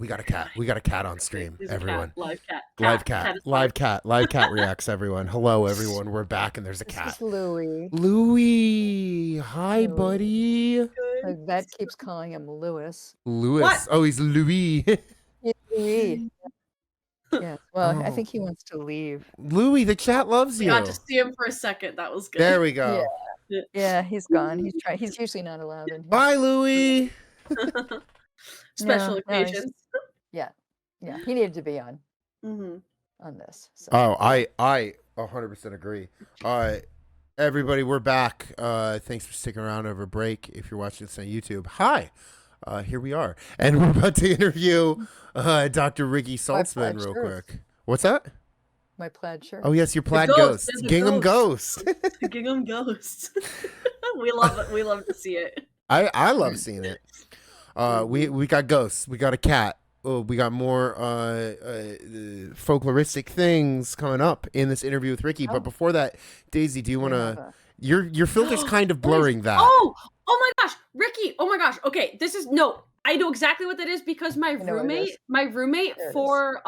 We got a cat. We got a cat on stream. There's Everyone. a cat, Live cat. Live cat. Live cat reacts. Everyone. Hello, everyone. We're back, and there's a This cat. is Louis. Louis. Hi, Louis. buddy. My vet keeps calling him Louis. Louis. What? Oh, he's Louis. Yeah, Louis. Yes. Well, I Oh. think he wants to leave. Louis, the chat loves We you. got to see him for a second. That was good. There we go. Yeah, he's gone. He's usually not allowed in here. Bye, Louis. Special No, occasions. Yeah, he needed to be on this. So. Oh, I 100% agree. Everybody, we're back. Thanks for sticking around over break. If you're watching this on YouTube, hi. Here we are, and we're about to interview Dr. Riki Saltzman real quick. What's that? My plaid shirt. Oh yes, your plaid ghost. Gingham ghost. Gingham ghost. We love it. We love to see it. I love seeing it. We got ghosts. We got a cat. Oh, we got more folkloristic things coming up in this interview with Riki. But before that, Daisy, do you want to? Your filter's kind of blurring that. Oh my gosh, Riki! Oh my gosh. Okay, this is I know exactly what that is because my roommate for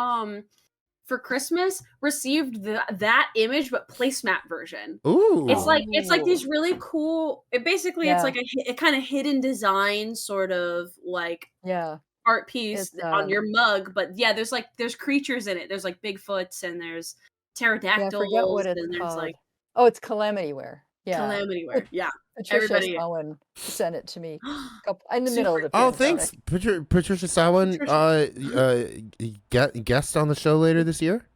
Christmas received that image but placemat version. Ooh. It's like these really cool. It's like a kind of hidden design sort of like art piece on your mug, but there's creatures in it. There's like Bigfoots and there's pterodactyls. I forget what it's called. It's Calamity Wear. Yeah, Calamity Wear. Yeah, Patricia Saltzman sent it to me in the middle of the. Oh, thanks, Patricia Saltzman. Guest on the show later this year.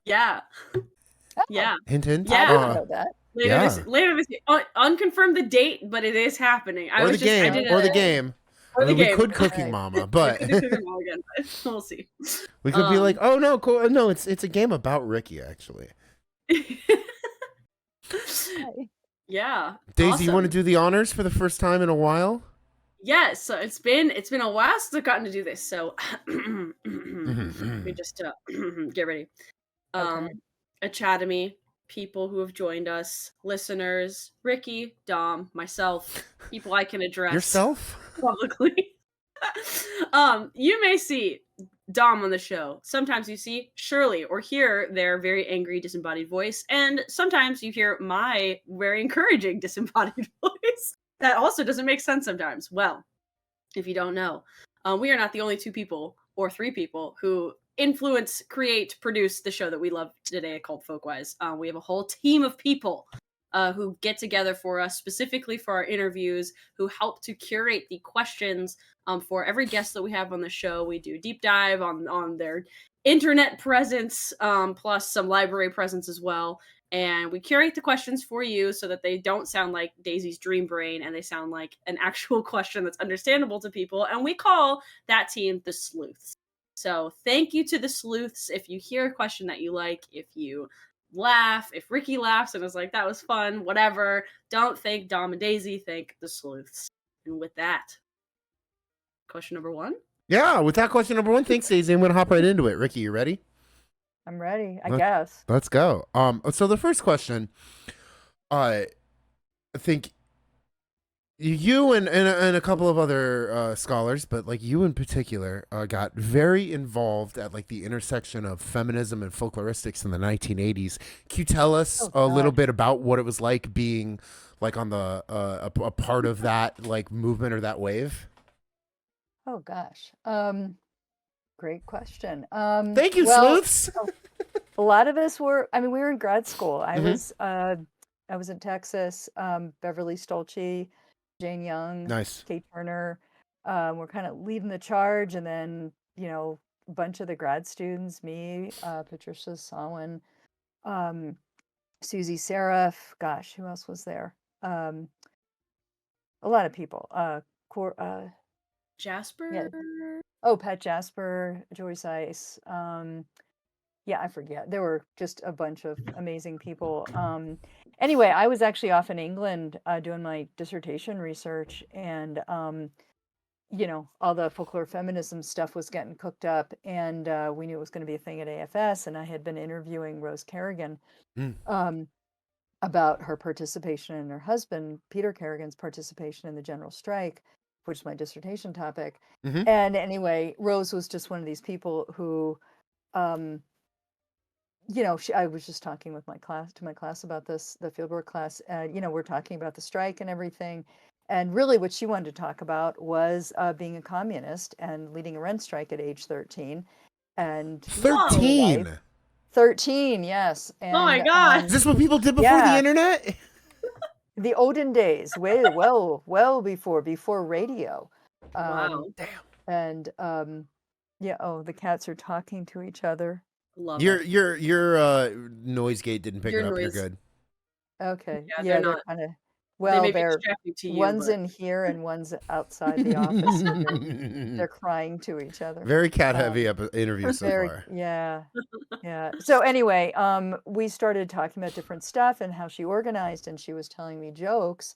Yeah. Yeah. Hint. Yeah. I didn't know that. Later this year. Unconfirmed the date, but it is happening. The game. I mean, we could Cooking Mama, but we'll see. We could be like, oh no, cool. No, it's a game about Riki actually. Yeah. Daisy, awesome. you want to do the honors for the first time in a while? Yes, so it's been a while since I've gotten to do this. So let me just get ready. Academy, people who have joined us, listeners, Riki, Dom, myself, people I can address yourself publicly. You may see Dom on the show. Sometimes you see Shirley or hear their very angry disembodied voice, and sometimes you hear my very encouraging disembodied voice. That also doesn't make sense sometimes. Well, if you don't know, we are not the only two people or three people who influence, create, produce the show that we love today called Folkways. We have a whole team of people who get together for us, specifically for our interviews, who help to curate the questions for every guest that we have on the show. We do deep dive on their internet presence, plus some library presence as well. And we curate the questions for you so that they don't sound like Daisy's dream brain and they sound like an actual question that's understandable to people. And we call that team the Sleuths. So thank you to the Sleuths. If you hear a question that you like, if you laugh, if Riki laughs and is like, that was fun, whatever, don't thank Dom and Daisy, thank the Sleuths. And with that, question number one? Yeah, with that question number one, thanks, Daisy. I'm going to hop right into it. Riki, you ready? I'm ready, I guess. Let's go. So the first question, I think you and a couple of other scholars, but like you in particular, got very involved at like the intersection of feminism and folkloristics in the 1980s. Can you tell us a little bit about what it was like being like on the a part of that like movement or that wave? Oh gosh. Great question. Thank you, Sleuths. A lot of us were, we were in grad school. I was in Texas, Beverly Stolce, Jane Young, nice. Kate Turner. We're kind of leading the charge. And then, a bunch of the grad students, me, Patricia Saltzman, Susie Seraph, gosh, who else was there? A lot of people. Jasper? Yeah. Oh, Pat Jasper, Joyce Ice. I forget. There were just a bunch of amazing people. Anyway, I was actually off in England doing my dissertation research, and all the folklore feminism stuff was getting cooked up, and we knew it was going to be a thing at AFS, and I had been interviewing Rose Kerrigan about her participation and her husband, Peter Kerrigan's participation in the general strike. which is my dissertation topic. Mhm. And anyway, Rose was just one of these people who, um, I was just talking with my class about this, the fieldwork class. We're talking about the strike and everything. And really what she wanted to talk about was being a communist and leading a rent strike at age 13 and having a wife. 13. 13, yes. Oh my And God. Is this what people did before the yeah, internet? the olden days, well before radio. Wow. Um, and the cats are talking to each other. Love Your it. noise gate didn't pick Your it up. You're noise. good. Okay. Yeah, Yeah, they're they're not. kind of, They well, may be they're distracting to you, one's but in here and one's outside the office, so they're crying to each other. Very cat heavy Um, interview so very, far. yeah. So anyway, we started talking about different stuff and how she organized, and she was telling me jokes.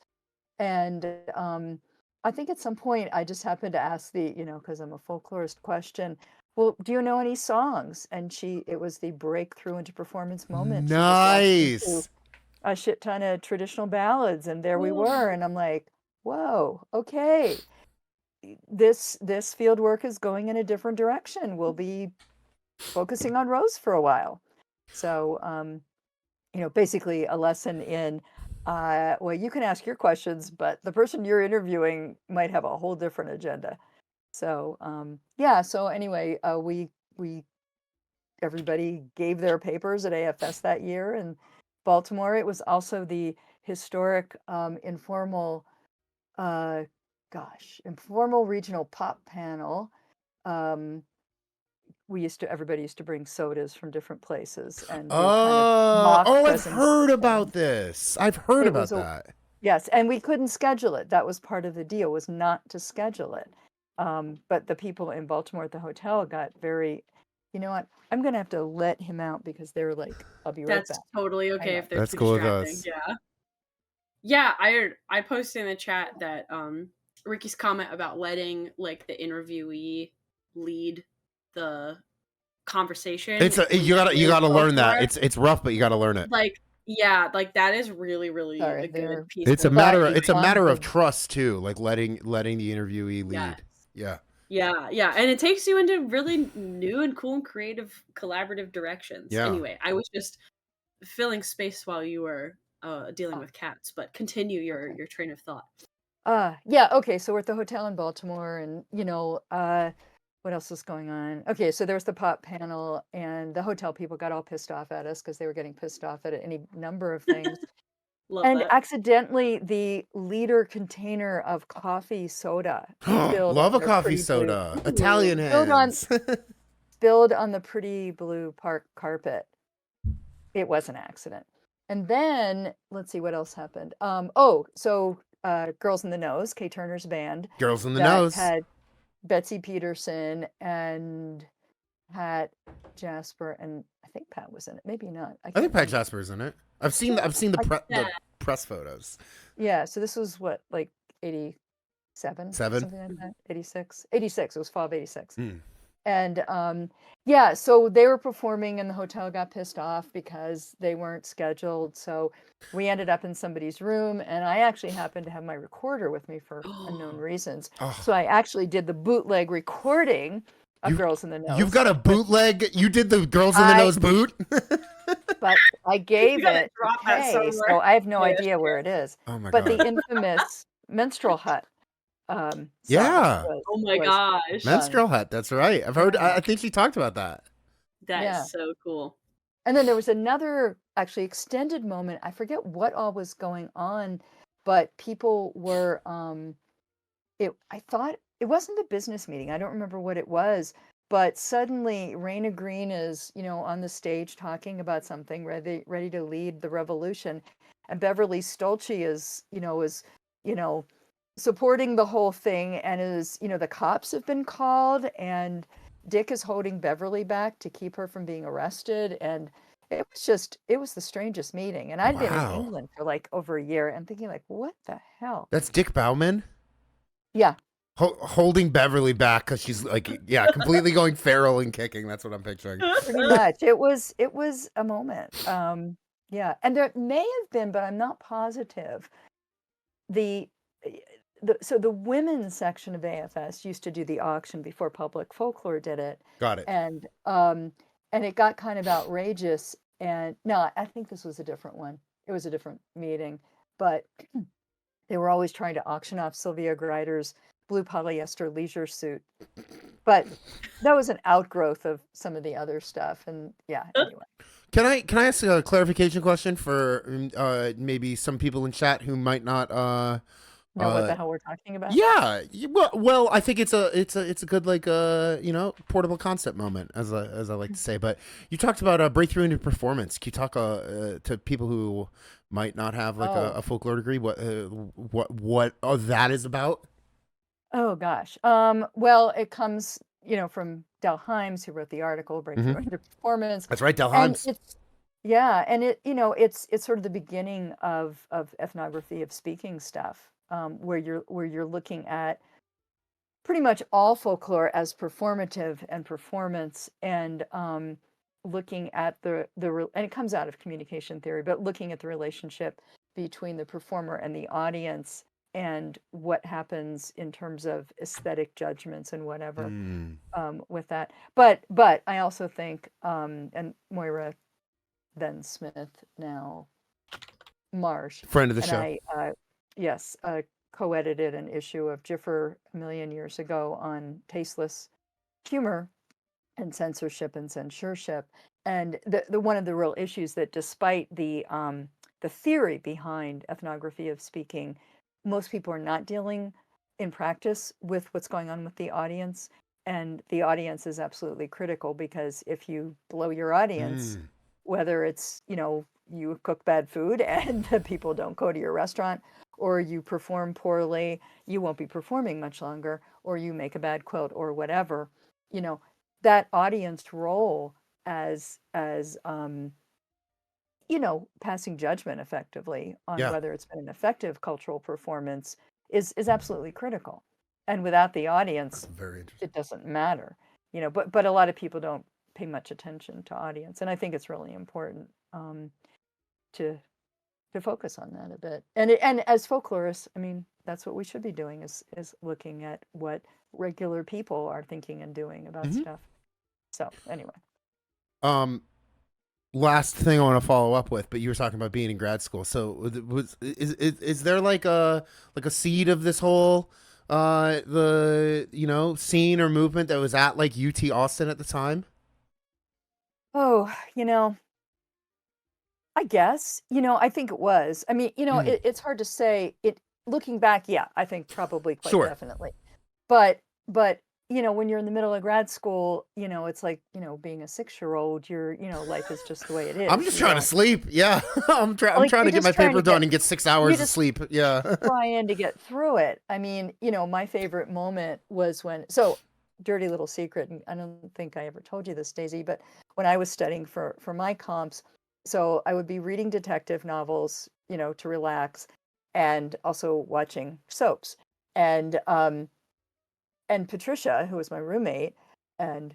And I think at some point I just happened to ask because I'm a folklorist, question, well, do you know any songs? And it was the breakthrough into performance moment. She just launched into Nice. a shit ton of traditional ballads, and there we were. And I'm like, whoa, okay. This field work is going in a different direction. We'll be focusing on Rose for a while. So, basically a lesson in, well, you can ask your questions, but the person you're interviewing might have a whole different agenda. So, so anyway, everybody gave their papers at AFS that year in Baltimore. It was also the historic informal regional pop panel. Everybody used to bring sodas from different places and do kind of mock I've heard about presentation. this. I've heard It about was that. Yes, and we couldn't schedule it. That was part of the deal, was not to schedule it. But the people in Baltimore at the hotel got very, you know what? I'm gonna have to let him out because they're like, I'll be right that's back. totally Hang okay on. if they're That's too cool with distracting. us. Yeah. Yeah, I posted in the chat that Ricky's comment about letting like the interviewee lead the conversation. You gotta learn that. It's rough, but you gotta learn it. Like, yeah, like that is really, really Sorry, a good piece. It's a of matter feedback. of trust too, like letting the interviewee lead. Yes. Yeah. Yeah, and it takes you into really new and cool and creative collaborative directions. Yeah. Anyway, I was just filling space while you were dealing with cats, but continue your train of thought. Okay, so we're at the hotel in Baltimore, and what else was going on? Okay, so there was the pop panel, and the hotel people got all pissed off at us because they were getting pissed off at any number of things. Love And that. accidentally, the liter container of coffee soda spilled Love on a the coffee pretty soda. Ooh. Italian hands. spilled on the pretty blue park carpet. It was an accident. And then let's see what else happened. Girls in the Nose, Kay Turner's band. Girls in the that Nose. had Betsy Peterson and Pat Jasper, and I think Pat was in it. Maybe not. I think Pat Jasper's in it. I've seen the press photos. Yeah, so this was what, like 87? Something like that. 86. 86. It was fall of 86. And so they were performing and the hotel got pissed off because they weren't scheduled. So we ended up in somebody's room, and I actually happened to have my recorder with me for unknown reasons. So I actually did the bootleg recording of Girls in the Nose. You've got a bootleg? You did the Girls in the Nose boot? But I gave it to Kay, so I have no idea where it is. Oh my but God. the infamous Minstrel Hut. Yeah. Oh my gosh. Minstrel Hut, that's right. I've heard, I think she talked about that. That is so cool. And then there was another actually extended moment. I forget what all was going on, but people were I thought it wasn't the business meeting. I don't remember what it was, but suddenly Raina Green is, on the stage talking about something, ready to lead the revolution. And Beverly Stolce is supporting the whole thing, and is, the cops have been called, and Dick is holding Beverly back to keep her from being arrested. And it was the strangest meeting. And I'd been in England for like over a year and thinking like, what the hell? That's Dick Bauman? Yeah. Holding Beverly back because she's like, completely going feral and kicking. That's what I'm picturing. Pretty much. It was a moment. And there may have been, but I'm not positive. The the women's section of AFS used to do the auction before Public Folklore did it, Got it. and it got kind of outrageous. And no, I think this was a different one. It was a different meeting, but they were always trying to auction off Sylvia Grider's blue polyester leisure suit. But that was an outgrowth of some of the other stuff. And yeah, anyway. Can I ask a clarification question for maybe some people in chat who might not Know what the hell we're talking about? Yeah, well, I think it's a good like portable concept moment, as I like to say. But you talked about a breakthrough into performance. Can you talk to people who might not have like a folklore degree what that is about? Oh gosh. Well, it comes from Del Himes, who wrote the article Breakthrough into Performance. That's right, Del And Himes. it's sort of the beginning of ethnography of speaking stuff, where you're looking at pretty much all folklore as performative and performance, and looking at and it comes out of communication theory, but looking at the relationship between the performer and the audience, and what happens in terms of aesthetic judgments and whatever with that. But I also think, and Moira, then Smith, now Marsh, Friend of the and show. I co-edited an issue of Jiffer a million years ago on tasteless humor and censorship and censorship. And the one of the real issues that, despite the theory behind ethnography of speaking, most people are not dealing in practice with what's going on with the audience. And the audience is absolutely critical, because if you blow your audience, whether it's, you cook bad food and the people don't go to your restaurant, or you perform poorly, you won't be performing much longer, or you make a bad quilt or whatever, that audience role as passing judgment effectively on whether it's been an effective cultural performance is absolutely critical. And without the audience, Very interesting. it doesn't matter, but a lot of people don't pay much attention to audience. And I think it's really important to focus on that a bit. And as folklorists, I mean, that's what we should be doing, is looking at what regular people are thinking and doing about stuff. So anyway. Last thing I want to follow up with, but you were talking about being in grad school. So is there like a seed of this whole scene or movement that was at like UT Austin at the time? Oh, I guess, I think it was. I mean, it's hard to say. Looking back, yeah, I think probably quite definitely. But when you're in the middle of grad school, it's like, being a 6-year-old, life is just the way it is. I'm just trying to sleep. Yeah. I'm trying to get my paper done and get 6 hours of sleep. Yeah. Trying to get through it. I mean, my favorite moment was dirty little secret, and I don't think I ever told you this, Daisy, but when I was studying for my comps, so I would be reading detective novels, to relax, and also watching soaps. And Patricia, who was my roommate and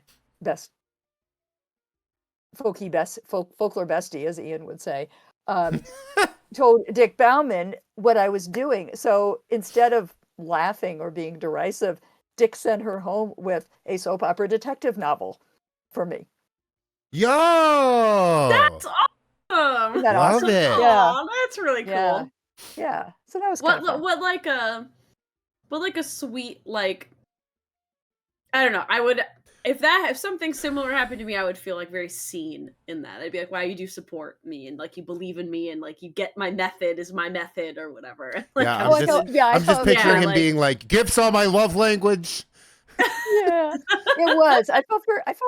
folklore bestie, as Ian would say, told Dick Bauman what I was doing. So instead of laughing or being derisive, Dick sent her home with a soap opera detective novel for me. Yo! That's awesome! Isn't that Love awesome? it. Yeah. Aw, that's really cool. Yeah. So that was What kind of fun. like a sweet, like, I don't know. I would, if something similar happened to me, I would feel like very seen in that. I'd be like, wow, you do support me, and like you believe in me, and like you get my method is my method or whatever. Like, Yeah, I'm just picturing him like, being like, gifts are my love language. Yeah, it was. I felt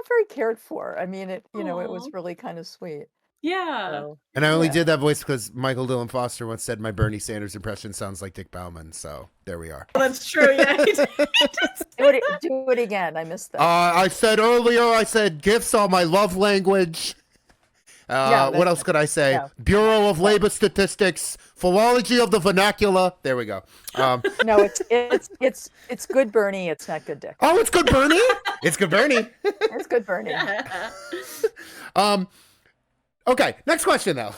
very cared for. I mean, it was Aw. really kind of sweet. Yeah. So, And I only did that voice because Michael Dillon Foster once said my Bernie Sanders impression sounds like Dick Bauman. So there we are. That's true. Yeah. do it again. I missed that. I said earlier, gifts are my love language. What else could I say? Yeah. Bureau of Labor Statistics, philology of the vernacular. There we go. No, it's good Bernie. It's not good Dick. Oh, it's good Bernie. It's good Bernie. It's good Bernie. Okay, next question though.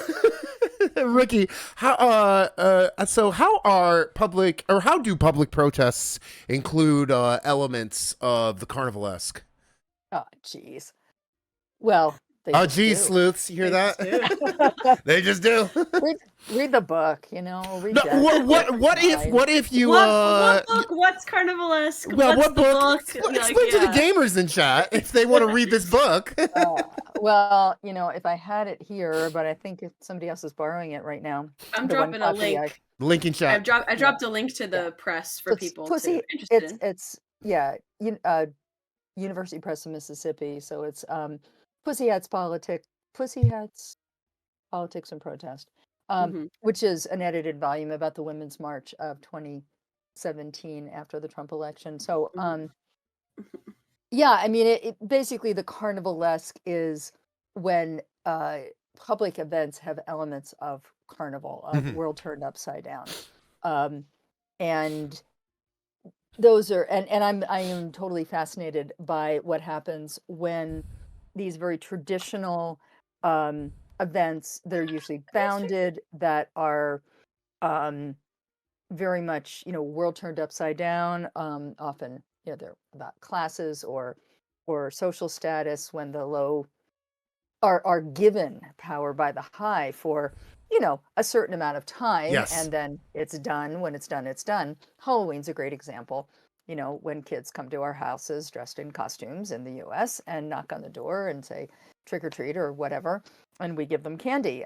Ricky, so how do public protests include elements of the carnivalesque? Oh, jeez. Well, they Oh, just geez, do. sleuths, you hear Thanks, that? dude. They just do. Read the book, you know. Read No, Jack. what if you What book? What's carnivalesque? well, What's what the book? book? Like, Explain to the yeah. gamers in chat if they want to read this book. Well, you know, if I had it here, but I think if somebody else is borrowing it right now. I'm the one dropping a copy link. Link in chat. I dropped a link to the press for It's people Pussy. to interested in. It's University Press of Mississippi. So it's Pussy Hats Politics and Protest, which is an edited volume about the Women's March of 2017 after the Trump election. So yeah, I mean, it basically the carnivalesque is when public events have elements of carnival, of world turned upside down, and those are and I am totally fascinated by what happens when these very traditional events, they're usually bounded, that are very much, you know, world turned upside down, often, you know, they're about classes or social status, when the low are given power by the high for, you know, a certain amount of time. Yes. And then it's done. When it's done, it's done. Halloween's a great example. You know, when kids come to our houses dressed in costumes in the US and knock on the door and say trick or treat or whatever, and we give them candy.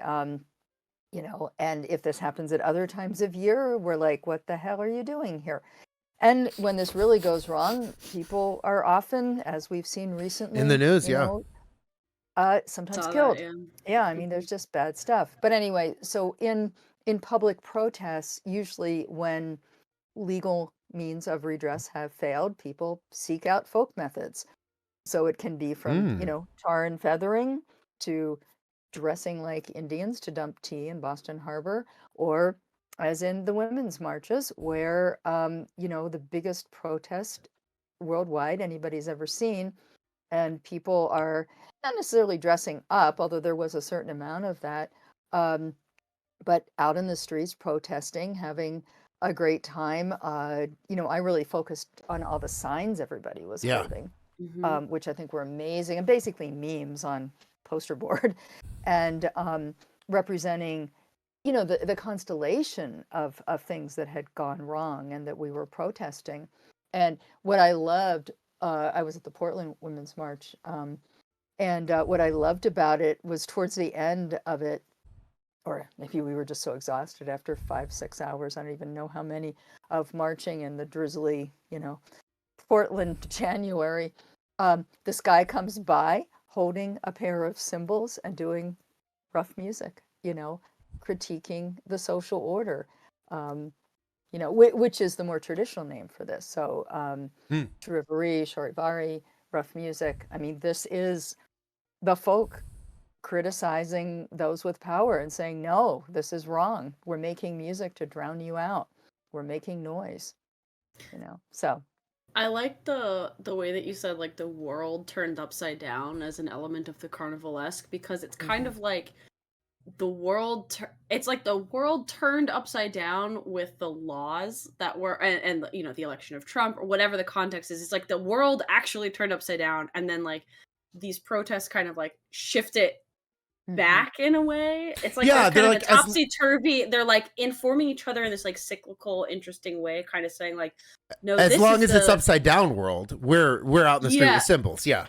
You know, and if this happens at other times of year, we're like, what the hell are you doing here? And when this really goes wrong, people are often, as we've seen recently In the news, you yeah. know, sometimes Saw that, killed. yeah. Yeah, I mean, there's just bad stuff. But anyway, so in public protests, usually when legal means of redress have failed, people seek out folk methods. So it can be from, you know, tar and feathering to dressing like Indians to dump tea in Boston Harbor, or as in the women's marches, where, you know, the biggest protest worldwide anybody's ever seen. And people are not necessarily dressing up, although there was a certain amount of that, but out in the streets protesting, having a great time. You know, I really focused on all the signs everybody was holding, which I think were amazing, and basically memes on poster board, and representing, you know, the constellation of things that had gone wrong and that we were protesting. And what I loved, I was at the Portland Women's March, and what I loved about it was towards the end of it, or maybe we were just so exhausted after 5-6 hours, I don't even know how many, of marching in the drizzly, you know, Portland January. This guy comes by holding a pair of cymbals and doing rough music, you know, critiquing the social order, you know, which is the more traditional name for this. So Charivari, Charivari, rough music. I mean, this is the folk criticizing those with power and saying, no, this is wrong. We're making music to drown you out. We're making noise, you know. So I like the way that you said, like, the world turned upside down as an element of the carnivalesque, because it's kind of like the world it's like the world turned upside down with the laws that were, and you know, the election of Trump or whatever the context is. It's like the world actually turned upside down, and then like these protests kind of like shift it back in a way. It's like Yeah, there's kind they're of like a topsy-turvy. They're like informing each other in this like cyclical, interesting way, kind of saying like, no, as this long is as it's upside down world, we're out in the street with symbols. Yeah.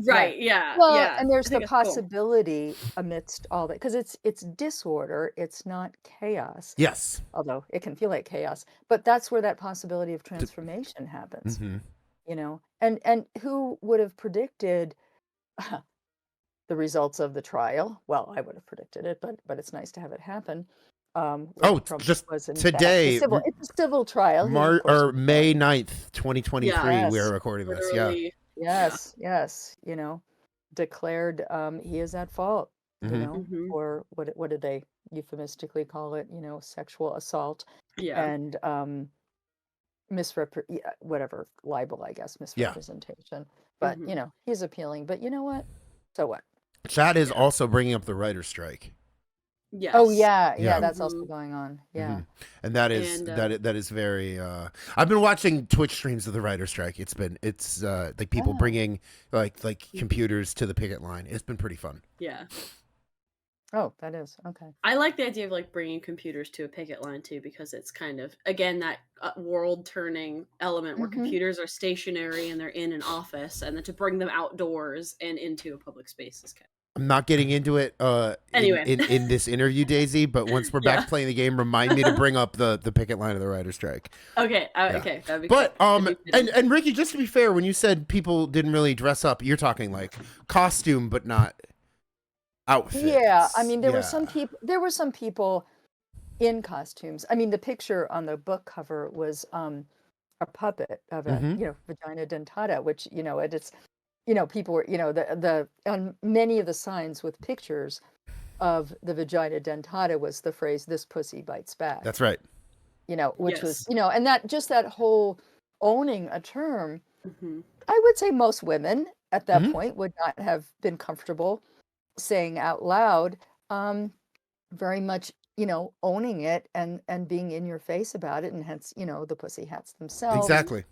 Right. Yeah. well, Yeah. and there's I think the it's cool. possibility amidst all that, because it's disorder, it's not chaos. Yes. Although it can feel like chaos, but that's where that possibility of transformation happens. You know, and who would have predicted the results of the trial? Well, I would have predicted it, but it's nice to have it happen. Trump Just was in today, fact it's a civil trial. May 9th, 2023, Yes, we are recording this. Yeah. literally. Yes, you know, declared he is at fault, you know, or what did they euphemistically call it? You know, sexual assault and whatever, libel, I guess, misrepresentation. But you know, he's appealing. But you know what? So what? Chad is also bringing up the writer's strike. Yes. Oh yeah, Yeah. that's also going on. Yeah. Mhm. And that is And that is very I've been watching Twitch streams of the writer's strike. It's like people Ah. bringing like computers to the picket line. It's been pretty fun. yeah. Oh, that is okay. I like the idea of like bringing computers to a picket line too, because it's kind of again that world turning element where Mhm. computers are stationary and they're in an office, and then to bring them outdoors and into a public space is kind I'm not getting into it Anyway. in this interview, Daisy, but once we're Yeah. back playing the game, remind me to bring up the picket line of the writer's strike. Okay, Yeah. okay, that'd be But cool. That'd be fitting. and Ricky, just to be fair, when you said people didn't really dress up, you're talking like costume but not outfits. Yeah, I mean there were Yeah. some people in costumes. I mean the picture on the book cover was a puppet of a, Mhm. vagina dentata, which, it's, people were, the on many of the signs with pictures of the vagina dentata was the phrase "this pussy bites back," That's right. which was, Yes. and that just that whole owning a term, Mhm. I would say most women at that Mhm. point would not have been comfortable saying out loud, very much, owning it and being in your face about it, and hence, the pussy hats themselves, Exactly.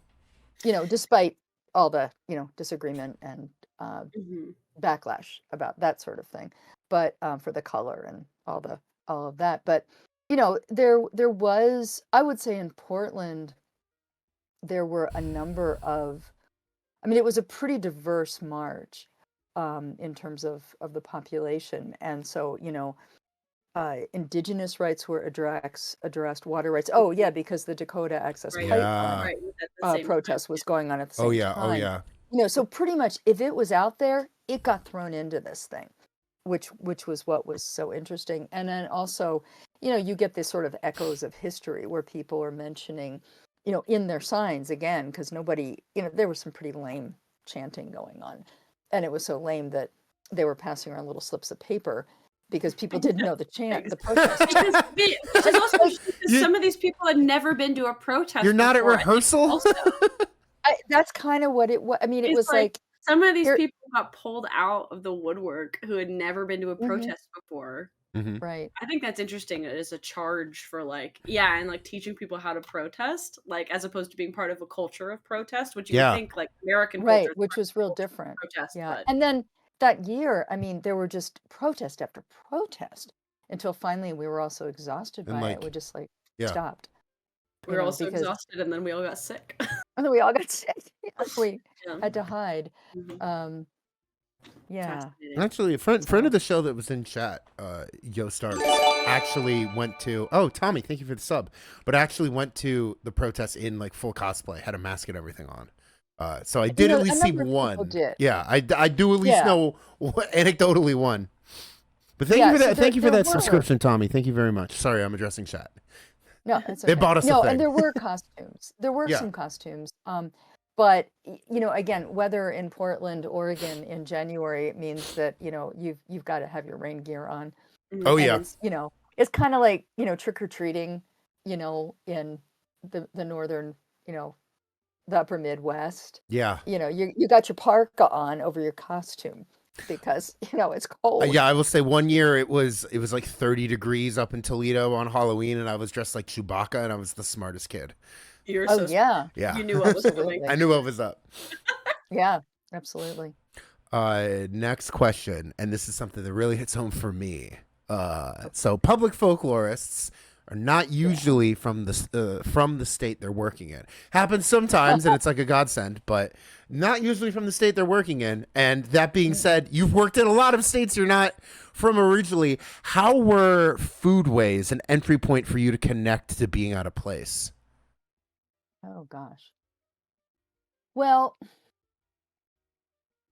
despite all the, disagreement and Mhm. backlash about that sort of thing, but for the color and all of that. But there was, I would say, in Portland, there were a number of, I mean, it was a pretty diverse march in terms of the population, and so indigenous rights were addressed, water rights. Oh yeah, because the Dakota Access Right. Yeah. Pipeline Right. At the same time. protest was going on at the Oh same yeah. Oh time. yeah. So pretty much if it was out there, it got thrown into this thing, which was what was so interesting. And then also, you get this sort of echoes of history where people are mentioning, in their signs again, because nobody, there was some pretty lame chanting going on. And it was so lame that they were passing around little slips of paper because people didn't know the chant, the protest chant. Which is also interesting because You- some of these people had never been to a protest. You're not at before, I think, rehearsal? also. That's kind of what it was. I mean, it It's was like, some of these here, people got pulled out of the woodwork who had never been to a Mhm. protest before. Mhm. right. I think that's interesting as a charge for and like teaching people how to protest, like as opposed to being part of a culture of protest, which you would Yeah. think like American culture Right, is which part of was the real culture of different. protest, Yeah. but And then that year, I mean, there were just protest after protest until finally we were all so exhausted And by it, like we just like yeah. stopped, we were all so because exhausted and then we all got sick. and then we all got sick. We Yeah. had to hide. Mhm. Yeah. Fascinating. Actually, a friend So- of the show that was in chat, Yo Starks, actually went to. Oh, Tommy, thank you for the sub. But actually went to the protest in like full cosplay, had a mask and everything on. So I did at a least see number of people one. did. Yeah, I do at least Yeah. know anecdotally one. But thank Yeah, you for so that. Thank you for there that were. subscription, Tommy. Thank you very much. Sorry, I'm addressing chat. No, that's They okay. bought us a No, thing. and there were costumes. There were Yeah. some costumes. But again, weather in Portland, Oregon in January, it means that, you've got to have your rain gear on. Oh And yeah. it's kind of like, trick or treating, in the northern, the upper Midwest. Yeah. You got your parka on over your costume because, it's cold. Yeah, I will say one year it was like 30 degrees up in Toledo on Halloween, and I was dressed like Chewbacca, and I was the smartest kid. You're Oh so yeah. Yeah. You knew what was coming. Absolutely. I knew what was up. Yeah, absolutely. Next question, and this is something that really hits home for me. So public folklorists are not usually from the state they're working in. Happens sometimes, and it's like a godsend, but not usually from the state they're working in. And that being said, you've worked in a lot of states you're not from originally. How were foodways an entry point for you to connect to being out of place? Oh gosh. Well,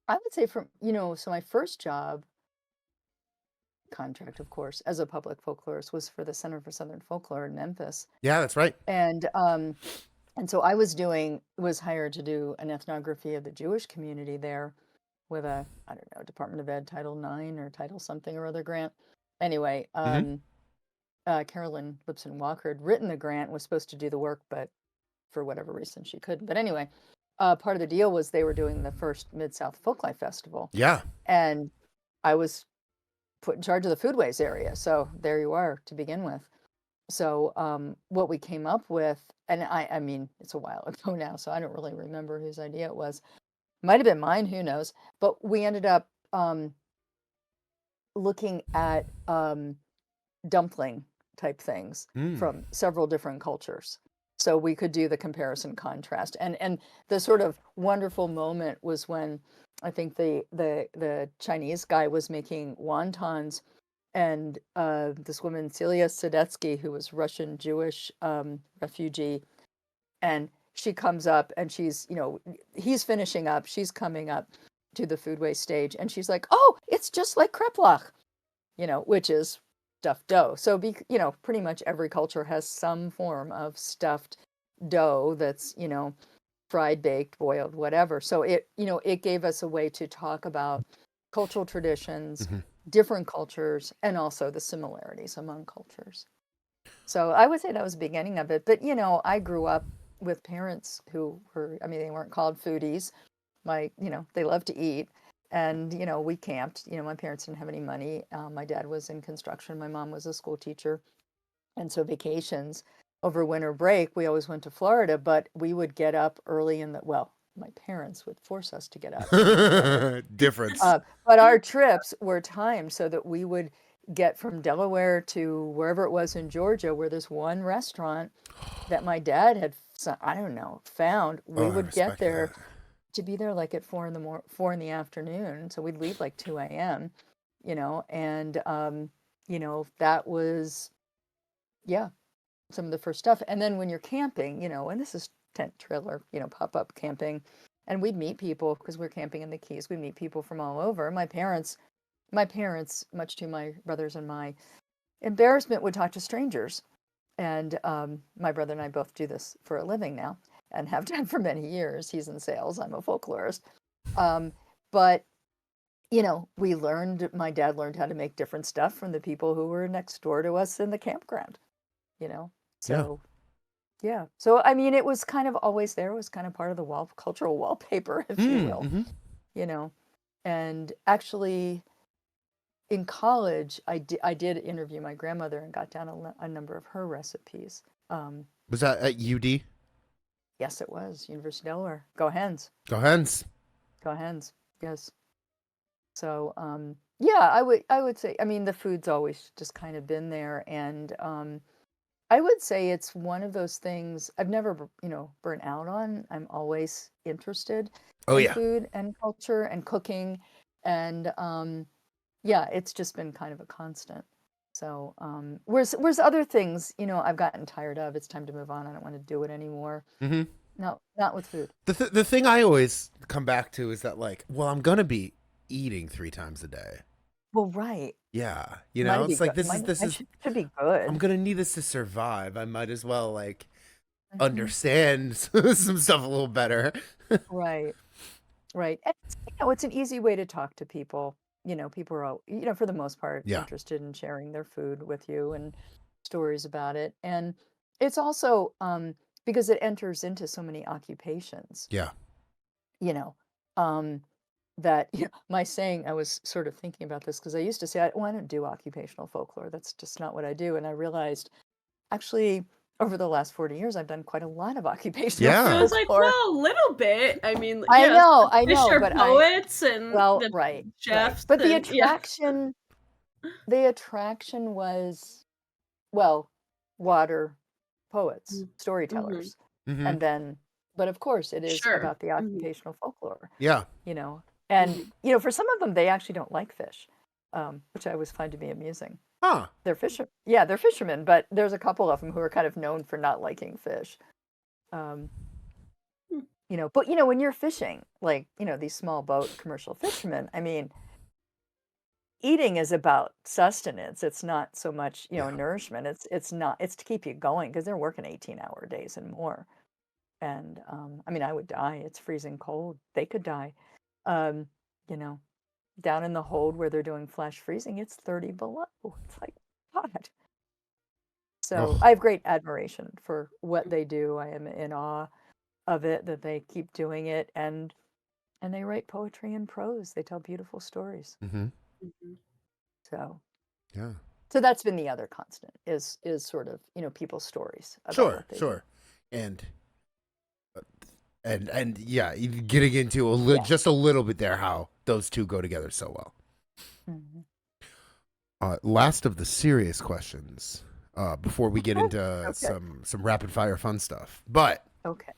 I would say so my first job contract, of course, as a public folklorist was for the Center for Southern Folklore in Memphis. Yeah, that's right. And so I was hired to do an ethnography of the Jewish community there with a, I don't know, Department of Ed Title IX or Title something or other grant. Anyway, Carolyn Lipson Walker had written the grant, was supposed to do the work, but for whatever reason she couldn't. But anyway, part of the deal was they were doing the first Mid-South Folklife Festival. Yeah. And I was put in charge of the foodways area. So there you are to begin with. So what we came up with, and I mean, it's a while ago now, so I don't really remember whose idea it was. Might have been mine, who knows? But we ended up looking at dumpling type things from several different cultures. So we could do the comparison contrast. And the sort of wonderful moment was when I think the Chinese guy was making wontons, and this woman, Celia Sadetsky, who was Russian Jewish refugee, and she comes up and she's, he's finishing up, she's coming up to the foodway stage, and she's like, "Oh, it's just like kreplach," which is stuffed dough. So pretty much every culture has some form of stuffed dough that's, fried, baked, boiled, whatever. So it gave us a way to talk about cultural traditions, different cultures, and also the similarities among cultures. So I would say that was the beginning of it. But, I grew up with parents who were, they weren't called foodies. They loved to eat. And, we camped. My parents didn't have any money. My dad was in construction. My mom was a school teacher. And so vacations over winter break, we always went to Florida, but we would get up early my parents would force us to get up. Difference. But our trips were timed so that we would get from Delaware to wherever it was in Georgia, where there's one restaurant that my dad had, found. We would get there to be there like at 4 in the afternoon. So we'd leave like 2 a.m., and, that was, some of the first stuff. And then when you're camping, and this is tent trailer, pop-up camping, and we'd meet people because we're camping in the Keys. We meet people from all over. My parents, much to my brothers and my embarrassment, would talk to strangers. And my brother and I both do this for a living now and have done for many years. He's in sales. I'm a folklorist. But, my dad learned how to make different stuff from the people who were next door to us in the campground, So, yeah. So, it was kind of always there. It was kind of part of the cultural wallpaper, if you will, And actually, in college, I did interview my grandmother and got down a number of her recipes. Was that at UD? Yes, it was. University of Delaware. Go Hens. Go Hens. Go Hens. Yes. So, I would say, the food's always just kind of been there. And I would say it's one of those things I've never, burnt out on. I'm always interested in food and culture and cooking. And it's just been kind of a constant. So whereas other things, I've gotten tired of. It's time to move on. I don't want to do it anymore. No, not with food. The thing I always come back to is that, like, well, I'm going to be eating 3 times a day. Well, right. Yeah. It's like, this should be good. I'm going to need this to survive. I might as well, like, understand some stuff a little better. Right. And it's an easy way to talk to people. People are all, for the most part, interested in sharing their food with you and stories about it. And it's also because it enters into so many occupations. Yeah. That my saying, I was sort of thinking about this because I used to say, I don't do occupational folklore. That's just not what I do. And I realized, actually, over the last 40 years, I've done quite a lot of occupational folklore. So I was like, well, a little bit. I know, but poets and right, chefs. But the attraction was, water, poets, storytellers, and then, but of course, it is about the occupational folklore. Yeah. And for some of them, they actually don't like fish, which I always find to be amusing. Huh. They're fishermen, but there's a couple of them who are kind of known for not liking fish. But when you're fishing, like, these small boat commercial fishermen, eating is about sustenance. It's not so much, nourishment. It's to keep you going because they're working 18-hour days and more. And I would die. It's freezing cold. They could die. Down in the hold where they're doing flash freezing, it's 30 below. It's like, God. So I have great admiration for what they do. I am in awe of it, that they keep doing it. And they write poetry and prose. They tell beautiful stories. So Yeah. so that's been the other constant is sort of, people's stories about Sure, what they do. sure. And and yeah, getting into Yeah. just a little bit there how those two go together so well. Mhm. Last of the serious questions before we get into Okay. some rapid fire fun stuff. But Okay.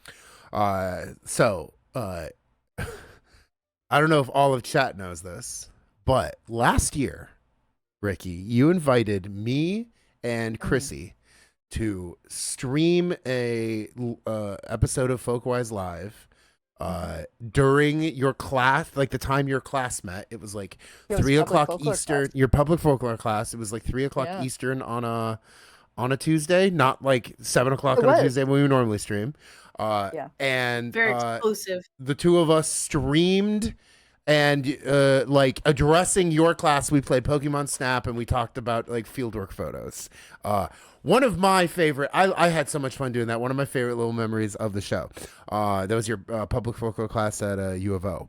so I don't know if all of chat knows this, but last year, Ricky, you invited me and Chrissy to stream a episode of Folkwise Live during your class, like the time your class met. It was like It was 3 public o'clock folklore Eastern. class. Your public folklore class. It was like 3 o'clock Yeah. Eastern on a Tuesday, not like 7 o'clock It on a was. Tuesday when we normally stream. Yeah. And Very exclusive. the two of us streamed and like addressing your class. We played Pokemon Snap and we talked about like fieldwork photos. One of my favorite, I had so much fun doing that. One of my favorite little memories of the show. That was your public folklore class at U of O.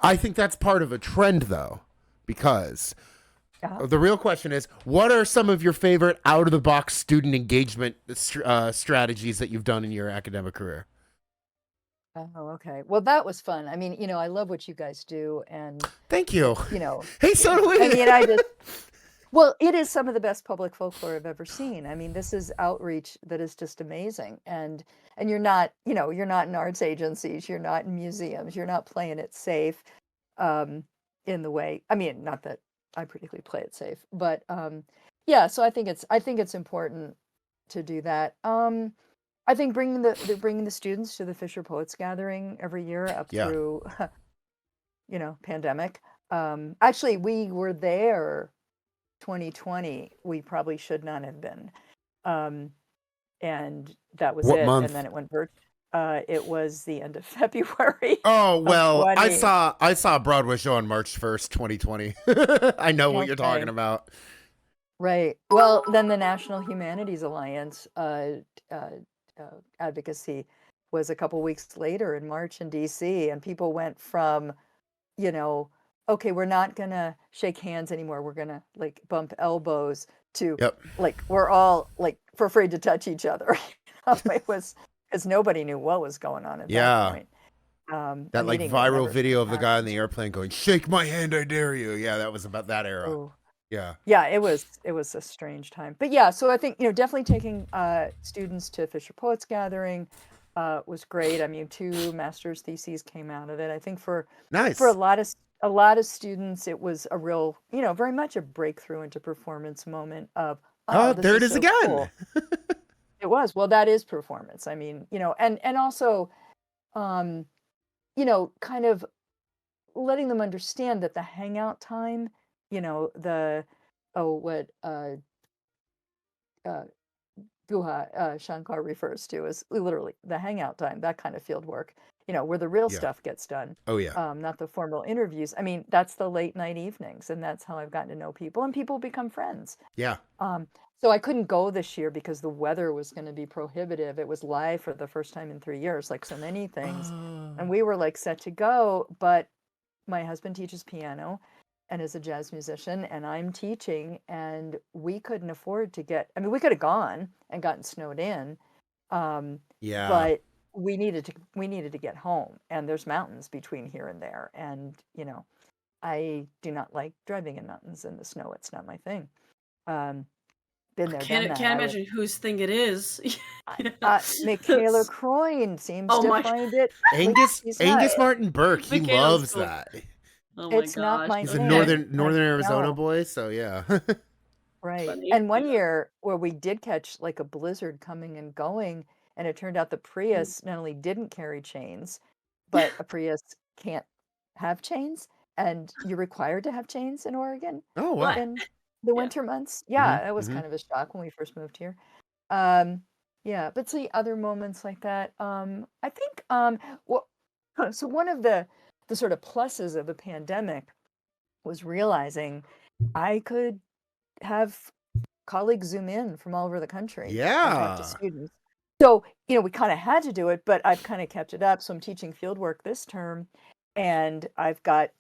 I think that's part of a trend though, because the real question is, what are some of your favorite out of the box student engagement strategies that you've done in your academic career? Oh, okay. Well, that was fun. I mean, I love what you guys do, and Thank you. Hey, so yeah. do we. I mean, well, it is some of the best public folklore I've ever seen. I mean, this is outreach that is just amazing. And you're not, you're not in arts agencies, you're not in museums, you're not playing it safe, in the way. I mean, not that I particularly play it safe, but yeah. So I think it's important to do that. I think bringing the students to the Fisher Poets Gathering every year up Yeah. through, pandemic. Actually, we were there 2020. We probably should not have been. And that was What it. month? And then it went it was the end of February. Oh, of well, I 20. saw a Broadway show on March 1st, 2020. I know what you're talking Okay. about. Right. Well, then the National Humanities Alliance advocacy was a couple weeks later in March in DC, and people went from, okay, we're not gonna shake hands anymore. We're gonna like bump elbows to Yep. like we're all like for afraid to touch each other. It was because nobody knew what was going on at that point. That like viral video of the guy on the airplane going, "Shake my hand, I dare you." Yeah, that was about that era. Oh. Yeah. Yeah, it was a strange time. But yeah, so I think, definitely taking students to Fisher Poets Gathering was great. I mean, 2 master's theses came out of it. I think for Nice. a lot of students it was a real, very much a breakthrough into performance moment of, Oh, this there it is so again. cool. It was. Well, that is performance. I mean, and also kind of letting them understand that the hangout time, what Guha Shankar refers to as literally the hangout time, that kind of field work, where the real stuff gets done. Oh, yeah. Not the formal interviews. I mean, that's the late night evenings, and that's how I've gotten to know people, and people become friends. Yeah. So I couldn't go this year because the weather was going to be prohibitive. It was live for the first time in 3 years, like so many things. And we were like set to go, but my husband teaches piano and is a jazz musician, and I'm teaching, and we couldn't afford to we could have gone and gotten snowed in. Yeah. But we needed to get home, and there's mountains between here and there. And, I do not like driving in mountains in the snow. It's not my thing. Been there, done that. Can't imagine whose thing it is. Michaela Croyne seems to find it. Angus Martin Burke, he Michaela's loves cool. that. Oh my It's not gosh. my He's thing. a northern I Arizona know. boy, so yeah. Right. Funny. And one year where we did catch like a blizzard coming and going, and it turned out the Prius not only didn't carry chains, but a Prius can't have chains, and you're required to have chains in Oregon Oh, wow. in the winter months. Yeah, that was kind of a shock when we first moved here. Yeah, but see other moments like that. I think so one of the sort of pluses of the pandemic was realizing I could have colleagues Zoom in from all over the country and talk to Yeah. students. So, we kind of had to do it, but I've kind of kept it up. So I'm teaching fieldwork this term, And I've got,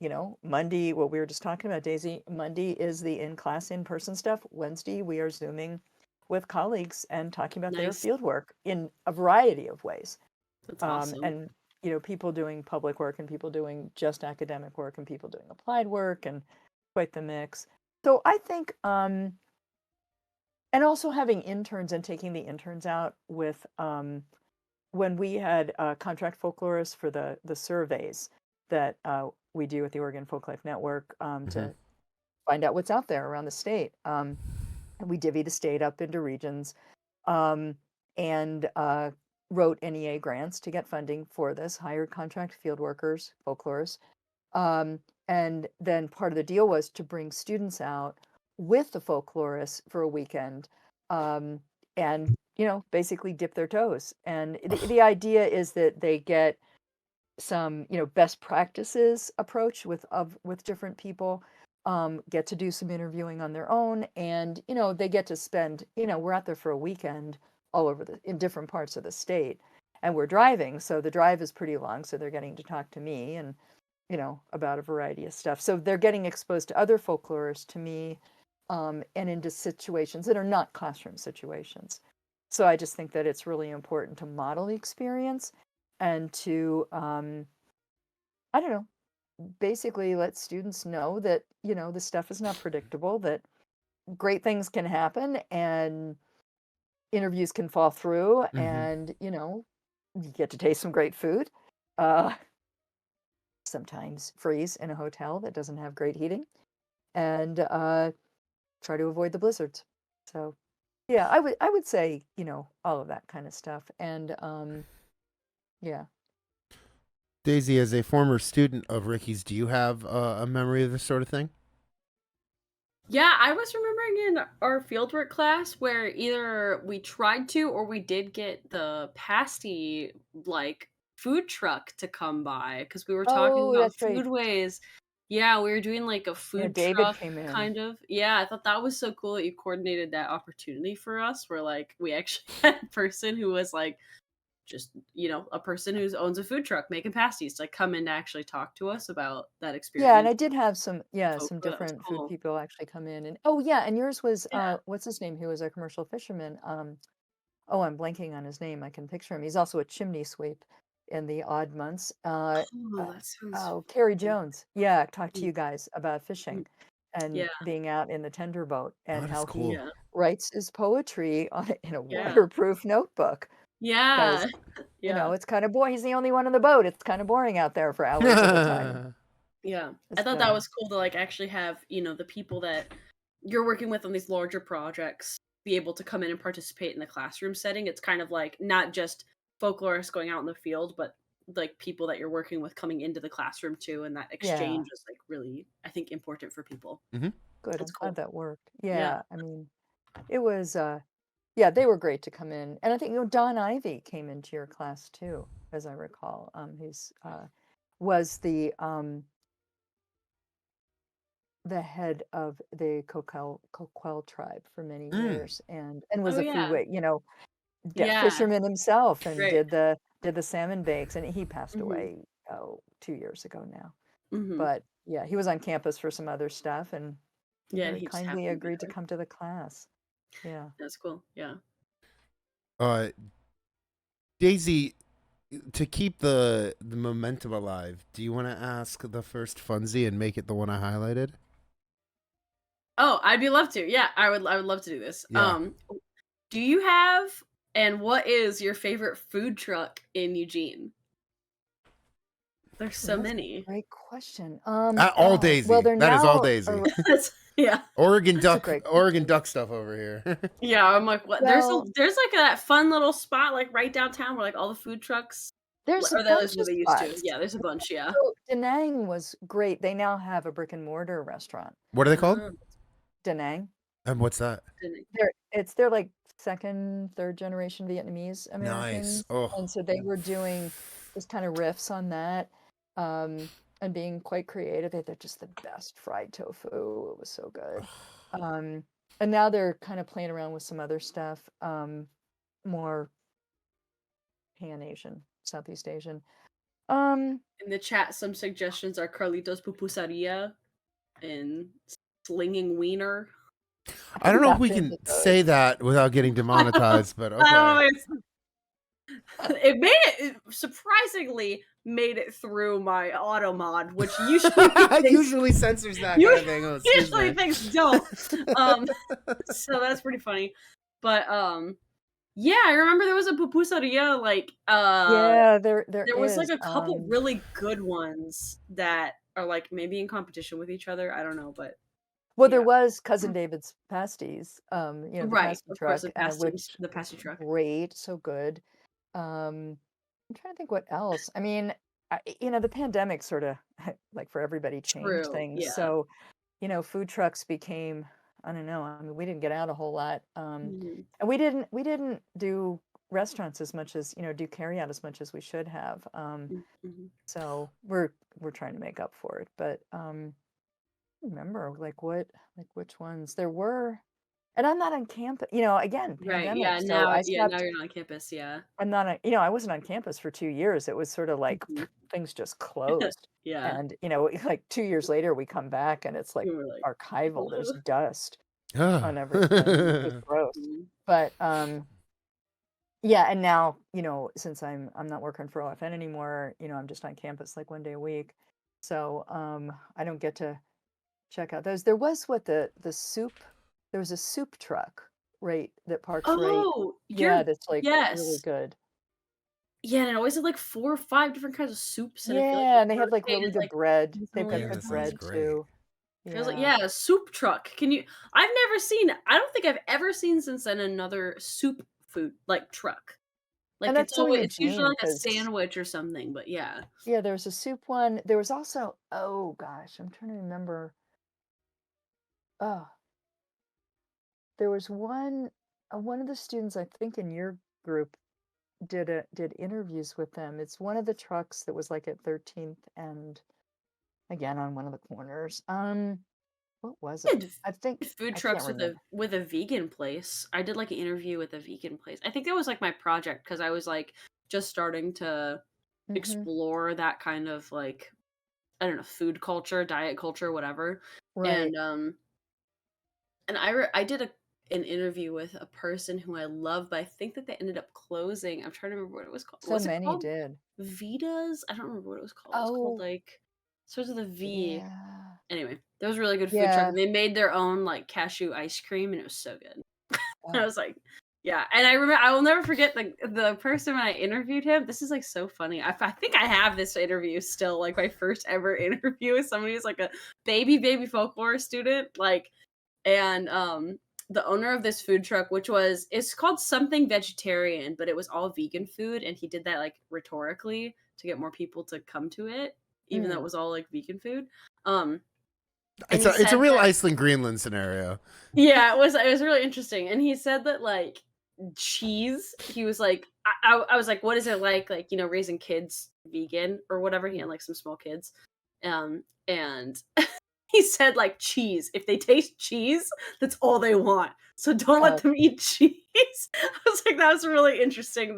Monday, what we were just talking about, Daisy. Monday is the in-class, in-person stuff. Wednesday, we are Zooming with colleagues and talking about their Nice. field work in a variety of ways. That's awesome. And, people doing public work and people doing just academic work and people doing applied work and quite the mix. So I think, and also having interns and taking the interns out with, when we had contract folklorists for the surveys that we do with the Oregon Folklife Network to find out what's out there around the state. And we divvy the state up into regions and wrote NEA grants to get funding for this, hired contract field workers, folklorists. And then part of the deal was to bring students out with the folklorists for a weekend and basically dip their toes. And the idea is that they get some best practices approach with different people, get to do some interviewing on their own, and they get to spend, we're out there for a weekend all over in different parts of the state, and we're driving, so the drive is pretty long, so they're getting to talk to me and about a variety of stuff. So they're getting exposed to other folklorists, to me, and into situations that are not classroom situations. So I just think that it's really important to model the experience and to, I don't know, basically let students know that, the stuff is not predictable, that great things can happen and interviews can fall through and, you get to taste some great food. Sometimes freeze in a hotel that doesn't have great heating and try to avoid the blizzards. So yeah, I would say, all of that kind of stuff. And yeah. Daisy, as a former student of Ricky's, do you have a memory of this sort of thing? Yeah, I was remembering in our fieldwork class where either we tried to or we did get the pasty food truck to come by because we were talking Oh, about that's right. foodways. Yeah, we were doing like a Yeah, food David truck came in. kind of. Yeah, I thought that was so cool that you coordinated that opportunity for us where we actually had a person who was just a person who owns a food truck making pasties to come in to actually talk to us about that Yeah, and experience. I did have some Folklore, that was different food cool. people actually come in. And oh yeah, and yours was Yeah. what's his name, who was a commercial fisherman? Oh, I'm blanking on his name. I can picture him. He's also a chimney sweep in the odd months. Oh, that sounds Oh, Carrie cool. Jones. Yeah, talk to Mm, you guys about fishing mm. and Yeah, being out in the tender boat Oh, and that is how he cool. yeah, writes his poetry in a yeah, waterproof notebook yeah, because yeah, it's kind of boring. He's the only one on the boat. It's kind of boring out there for hours at a time. yeah. I Just thought that was cool to actually have, the people that you're working with on these larger projects be able to come in and participate in the classroom setting. It's kind of not just folklorists going out in the field, but people that you're working with coming into the classroom too, and that yeah. exchange is really, I think, important for people. Good. That's I'm glad cool. that worked. Yeah. Yeah. I mean, it was, yeah, they were great to come in. And I think, Don Ivy came into your class too, as I recall. He's, was the head of the Coquel tribe for many Mm. years and was Oh a yeah. foodway, Yeah. fisherman himself and Right. did the salmon bakes and he passed Mhm. away, 2 years ago now. Mhm. But yeah, he was on campus for some other stuff and he Yeah, very he just kindly happened to be agreed to there. come to the class. Yeah. That's cool. Yeah. Uh, Daisy, to keep the momentum alive, do you want to ask the first funsy and make it the one I highlighted? Oh, I'd be love to. Yeah, I would love to do this. Yeah. Do you have and what is your favorite food truck in Eugene? There's Ooh, so that's a many. great question. All Oh, well, Daisy. they're That is all now, Daisy. Yeah. Oregon that's a duck. great Oregon question. duck stuff over here. Yeah, I'm like, what? Well, There's that fun little spot right downtown where all the food trucks there's a or that is bunch what of they used to. spots. Yeah, there's a bunch, yeah. So Da Nang was great. They now have a brick and mortar restaurant. What are they called? Oh, Da Nang. And what's that? didn't They're like second, third generation Vietnamese Nice. Americans, Oh. and so they were doing just kind of riffs on that, and being quite creative. They're just the best fried tofu. It was so good. Um, and now they're kind of playing around with some other stuff, more Pan Asian, Southeast Asian. Um, In the chat, some suggestions are Carlitos Pupusaria and Slinging Wiener. I don't know if not we into can those. say that without getting demonetized, but I don't know. okay. It made it surprisingly made it through my auto mod, which usually Usually censors that kind of thing. Oh, excuse usually me. things don't. So that's pretty funny. But yeah, I remember there was a pupusaria like Yeah, there there was like is. a couple really good ones that are like maybe in competition with each other. I don't know, but Well, there yeah. was Cousin David's pasties, the Right, pasty of course, truck, which the pasty truck. great, so good. I'm trying to think what else. I mean, the pandemic sort of like for everybody changed True, things. yeah. So, food trucks became, I don't know. I mean, we didn't get out a whole lot. Mhm. And we didn't do restaurants as much as, do carry out as much as we should have. Mhm. So we're trying to make up for it. But remember which ones there were. And I'm not on campus, again, Right, pandemic. So I now stopped. you're not on campus, yeah. I'm not a I wasn't on campus for 2 years. It was sort of like Mhm. things just closed. Yeah. And, like 2 years later we come back and it's like You were like, archival. There's "Hello?" dust Ah. on everything. It's just gross. Mhm. But yeah, and now, since I'm not working for OFN anymore, I'm just on campus like 1 day a week. So I don't get to check out those. There was there was a soup truck that parks right. Oh, Yeah, you're that's like really yes. good. Yeah, and it always had, like, 4 or 5 different kinds of soups, and I feel like Yeah, it and they have, like, really rotated, good like, bread. They've seasonally got or Yeah, good that sounds something. bread great. too. Feels like Yeah. yeah, a soup truck. I've never seen I don't think I've ever seen since then another soup food, like, truck. And Like, that's so it's usually Eugene like a because sandwich or something, but yeah. yeah, there was a soup one. There was also oh gosh, I'm trying to remember. Oh, there was one of the students I think in your group did interviews with them. It's one of the trucks that was, like, at 13th and again, on one of the corners. What was it? And I think food I can't trucks remember. with a vegan place. I did, like, an interview with a vegan place. I think that was, like, my project because I was, like, just starting to Mhm. explore that kind of, like, I don't know, food culture, diet culture, whatever. Right. And, I did an interview with a person who I love, but I think that they ended up closing. I'm trying to remember what it was called. So Was it many called did. Vita's? I don't remember what it was called. It was called, Oh, like starts with a V. yeah. Anyway, there was a really good food truck, Yeah. and they made their own, like, cashew ice cream, and it was so good. I Oh, was like yeah, and I will never forget the person when I interviewed him. This is, like, so funny. I think I have this interview still, like, my first ever interview with somebody who's, like, a baby folklore student, like, and, the owner of this food truck, it's called something vegetarian, but it was all vegan food, and he did that, like, rhetorically to get more people to come to it, even though it mm. was all, like, vegan food. Um, and It's he a said real that Iceland Greenland scenario. yeah, it was really interesting, and he said that, like, cheese he was like I was like, "What is it like, raising kids vegan or whatever?" He had, like, some small kids, and he said, like, cheese. If they taste cheese, that's all they want. So don't let Oh, them eat cheese. I was like, that was really interesting.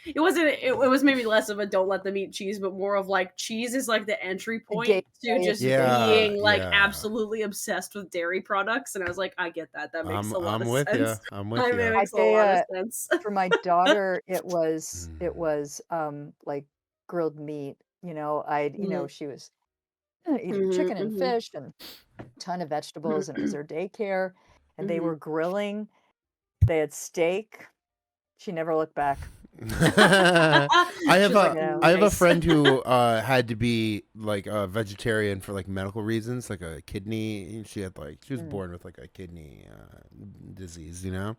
It was maybe less of a don't let them eat cheese, but more of like cheese is like the entry a point to gateway just into bacon. Yeah, being like yeah. absolutely obsessed with dairy products. And I was like, I get that. That makes a lot I'm of with you. sense. I'm with I mean, it you. I makes a tell lot of ya, sense. for my daughter, Mm. like, grilled meat, Mhm, she was eating mhm, chicken and mhm. fish and a ton of vegetables, and it was her daycare, and they Mhm. were grilling. They had steak. She never looked back. She was like, You know? I have a nice. friend who had to be like a vegetarian for like medical reasons, like a kidney. She was Mm, born with like a kidney disease, you know,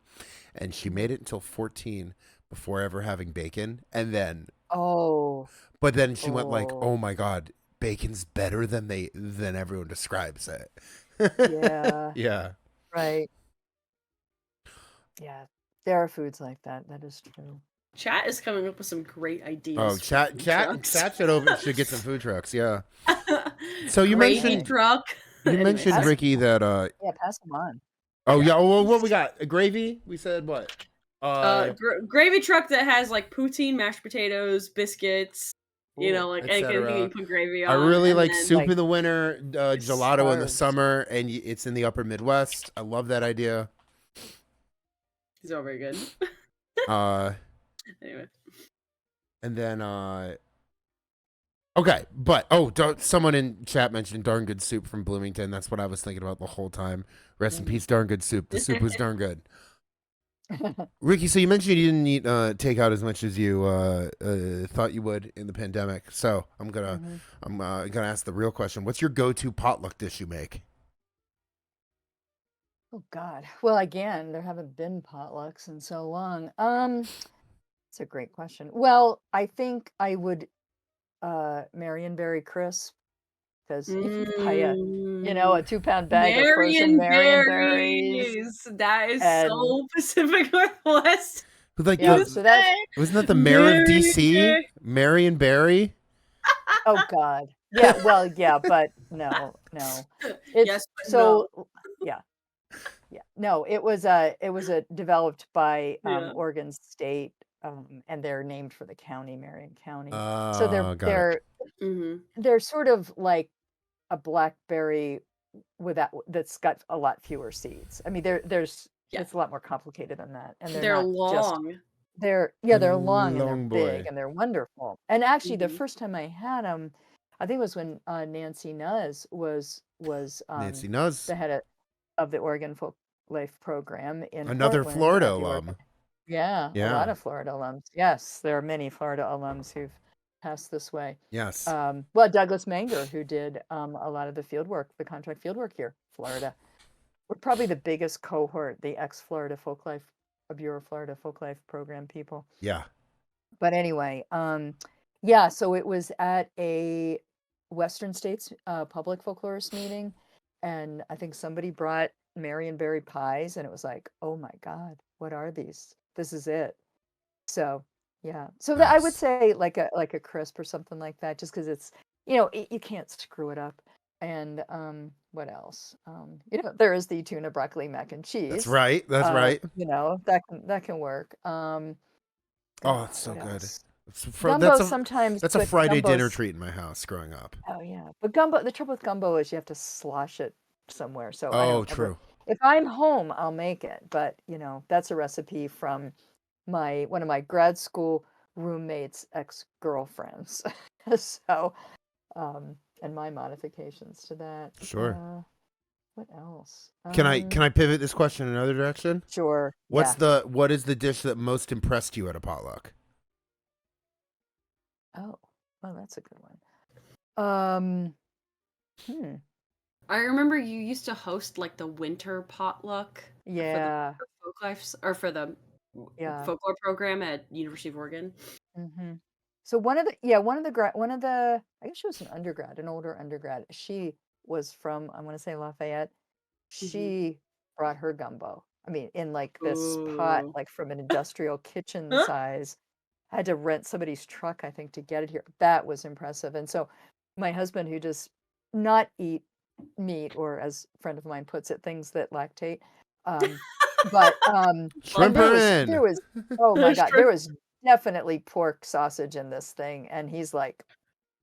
and she mhm. made it until 14 before ever having bacon, and then Oh, but then she went like, oh, oh my god, bacon's better than everyone describes it. yeah, Yeah. right. Yeah, there are foods like that. That is true. Chat is coming up with some great Oh, ideas for chat, food chat, trucks. chat should get some food trucks. Yeah. So Gravy Okay, truck. you mentioned Anyways, pass. Ricky that Yeah, pass them on. oh yeah. yeah, well, what we got? A gravy? We said what? Gravy truck that has like poutine, mashed potatoes, biscuits, You Ooh, know, like anything etc. you put gravy I on, really and like then soup like in the winter, gelato in the starved. summer, and it's in the upper Midwest. I love that idea. it's all very good. Uh, Anyway, and then okay, but someone in chat mentioned darn good soup from Bloomington. That's what I was thinking about the whole time. Rest in Mm. peace, darn good soup. The soup was darn good. Ricky, so you mentioned you didn't eat takeout as much as you thought you would in the pandemic. So Mhm. I'm gonna ask the real question. What's your go-to potluck dish you make? Oh God. Well, again, there haven't been potlucks in so long. It's a great question. Well, I think I would Marionberry crisp, because you can buy a mm, 2-pound bag of frozen Marion Marionberries, berries. That is and so Pacific Northwest. Like yeah, You the so that's say wasn't that the mayor of Marion DC, berry. Marion Barry? oh God. Yeah, well, yeah, but no, no. It's Yes, but no. so yeah. Yeah. No, it was a developed by Yeah. Oregon State, and they're named for the county, Marion County. So Got it. hmm they're sort of like a blackberry that's got a lot fewer seeds. I mean, there's Yeah. it's a lot more complicated than that, and they're They're not just long. they're long and they're Long big boy. and they're wonderful. And actually, the hmm first time I had them, I think it was when Nancy Nuz was Nancy Nuz, the head of the Oregon Folklife program in another Portland Florida at the Oregon. alum. Yeah, a lot Yeah. of Florida alums. Yes, there are many Florida alums who've passed this way. Yes. Well, Douglas Manger, who did a lot of the field work, the contract field work here, Florida. We're probably the biggest cohort, the ex-Florida Folklife, Bureau of Florida Folklife program people. Yeah. But anyway, yeah, so it was at a Western States public folklorist meeting, and I think somebody brought Marionberry pies, and it was like, oh my God, what are these? This is it. So yeah, so that I would Nice. say like a crisp or something like that, just because it's you can't screw it up. And what else? There is the tuna broccoli mac and That's cheese. right. That's right. That can work. Oh, it's God, so what good. else? Gumbo sometimes, That's a but Friday dinner gumbo's treat in my house growing up. oh yeah, but gumbo. The trouble with gumbo is you have to slosh it somewhere. So I Oh, don't ever. true. If I'm home, I'll make it. But that's a recipe from one of my grad school roommates' ex-girlfriends. So, and my modifications to that. Sure. What else? Can I pivot this question in another direction? Sure. What Yeah. is the dish that most impressed you at a potluck? Oh, well, that's a good one. Um, I remember you used to host like the winter potluck yeah, for Folklife or for the yeah. folklore program at University of Oregon. hmm So one of the I guess she was an undergrad, an older undergrad. She was from I want to say Lafayette. hmm She brought her gumbo. I mean, in like this pot, Ooh. like from an industrial kitchen Huh? size. Had to rent somebody's truck, I think, to get it here. That was impressive. And so my husband, who does not eat meat, or as a friend of mine puts it, things that lactate. But and Shrimp her in. there was oh my God, there Shrimp. was definitely pork sausage in this thing. And he's like,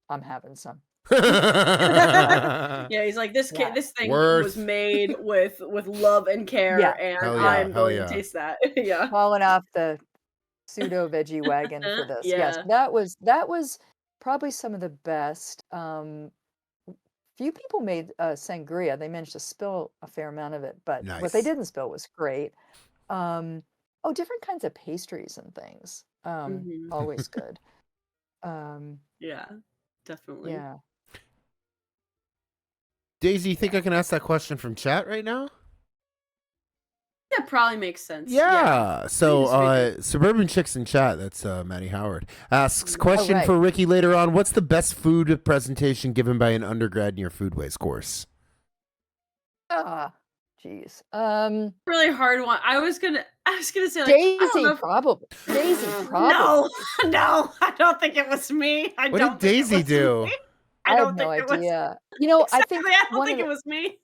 I'm having some. So Yeah, he's like yeah. this thing was Worth. made with love and Yeah. care, and Hell yeah. I'm Hell going to yeah. taste that. Yeah. Falling off the pseudo veggie wagon for this. Yes, Yeah. that was probably some of the best. Few people made sangria. They managed to spill a fair amount of it, but what they Nice. didn't spill was great. Different kinds of pastries and things. hmm Always good. Um, Yeah. Definitely. yeah. Daisy, you think Yeah. I can ask that question from chat right now? That probably makes sense. Yeah. So, just read Suburban Chicks in chat, that's Maddie Howard, asks, Mhm. question right. for Ricky later on. What's the best food presentation given by an undergrad in your foodways course? Ah, geez. Really hard one. I was gonna say like I don't Daisy know. probably. Daisy probably. No, no, I don't think it was me. I What did don't think it Daisy was do? me. I I have don't no think it was idea. I think exactly. I don't one of think the it was me.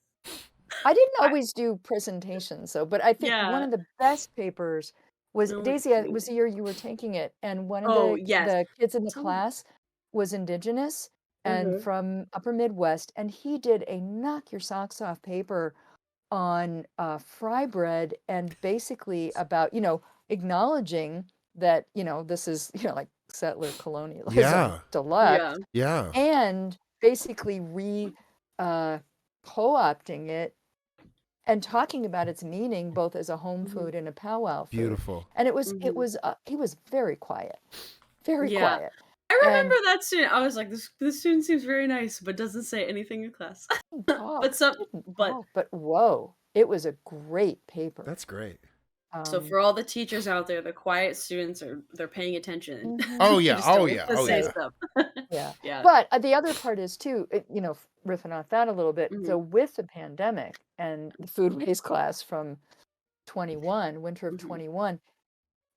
I didn't I, always do presentations, so but I think one yeah. of the best papers was No, Daisy. it's It was me. the year you were taking it, and one of Oh yes. the kids in the Some class was indigenous and Mhm. from upper Midwest, and he did a knock your socks off paper on fry bread and basically about, acknowledging that, this is, like settler colonialism Yeah. deluxe, Yeah. Yeah. and basically uh, co-opting it and talking about its meaning both as a home Mhm. food and a powwow food. Beautiful. And it was Mhm. he was very quiet, very Yeah. quiet. I And remember that student. I was like, this student seems very nice, but doesn't say anything in class. But didn't but talk, but whoa, it was a great paper. That's great. so for all the teachers out there, the quiet students they're paying attention. Mhm. Oh They yeah. just Oh don't yeah. want to Oh say yeah. stuff. Yeah. Yeah. But the other part is too, riffing off that a little bit. So Mhm. with the pandemic and the foodways class from 21, winter of Mhm. 21,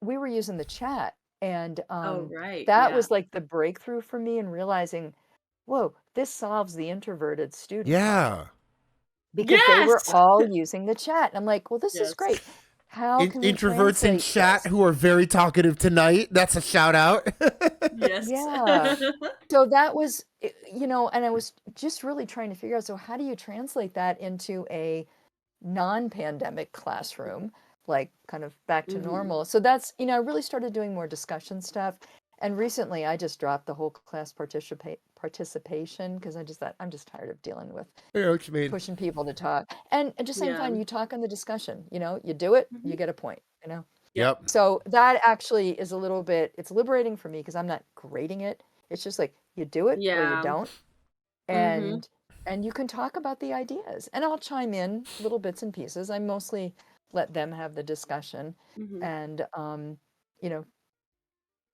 we were using the chat. And Oh, right. that Yeah. was like the breakthrough for me in realizing, whoa, this solves the introverted student problem. Yeah. Because they were Yes. all using the chat. And I'm like, well, this is Yes. great. How can we Introverts in translate chat this? who are very talkative tonight. That's a shout out. Yes. Yeah. So that was, and I was just really trying to figure out, so how do you translate that into a non-pandemic classroom, like kind of back to Mhm. normal? So that's, I really started doing more discussion stuff. And recently I just dropped the whole class participation because I just thought I'm just tired of dealing with I know what you mean. pushing people to talk. And just saying, Yeah. fine, you talk in the discussion, you do it, you Mhm. get a point, Yep. Yep. So that actually is a little bit, it's liberating for me because I'm not grading it. It's just like you do it or you Yeah. don't. Mhm. And you can talk about the ideas. And I'll chime in little bits and pieces. I mostly let them have the discussion. Mhm. And you know,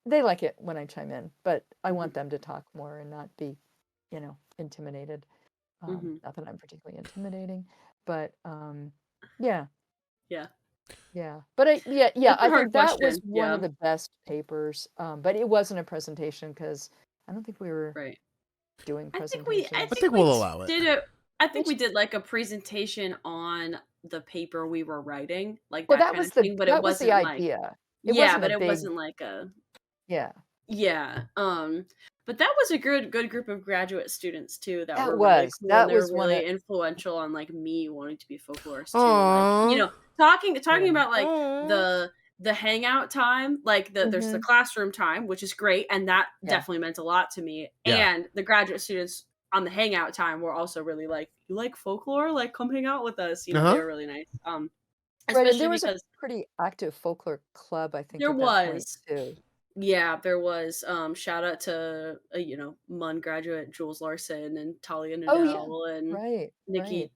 they like it when I chime in, but I Mhm. want them to talk more and not be, intimidated. Mhm. Not that I'm particularly intimidating, but yeah. Yeah. Yeah, but It's a I hard think that was question. one of Yeah. the best papers, but it wasn't a presentation because I don't think we were Right. doing I I presentations. think we'll allow it. did it. I think Which, we did like a presentation on the paper we were writing, like well, that kind of thing, but it that was the wasn't like idea. It yeah, wasn't a but it big, wasn't like a yeah, yeah. But that was a good group of graduate students too that that were really was cool and that they were was one of, really influential on like me wanting to be a folklorist too and like, Aww. talking yeah, about like Aww. the hangout time, like there's the hmm, classroom time, which is great, and that yeah, definitely meant a lot to me. Yeah. And the graduate students on the hangout time were also really like, you like folklore? Like come hang out with us. Uh They huh. were really nice. right. And Especially there was a because pretty active folklore club, I think, there at that point was too. yeah, there was, shout out to, MUN graduate Jules Larson and Talia Oh yeah, Nudell and right, right, Nikki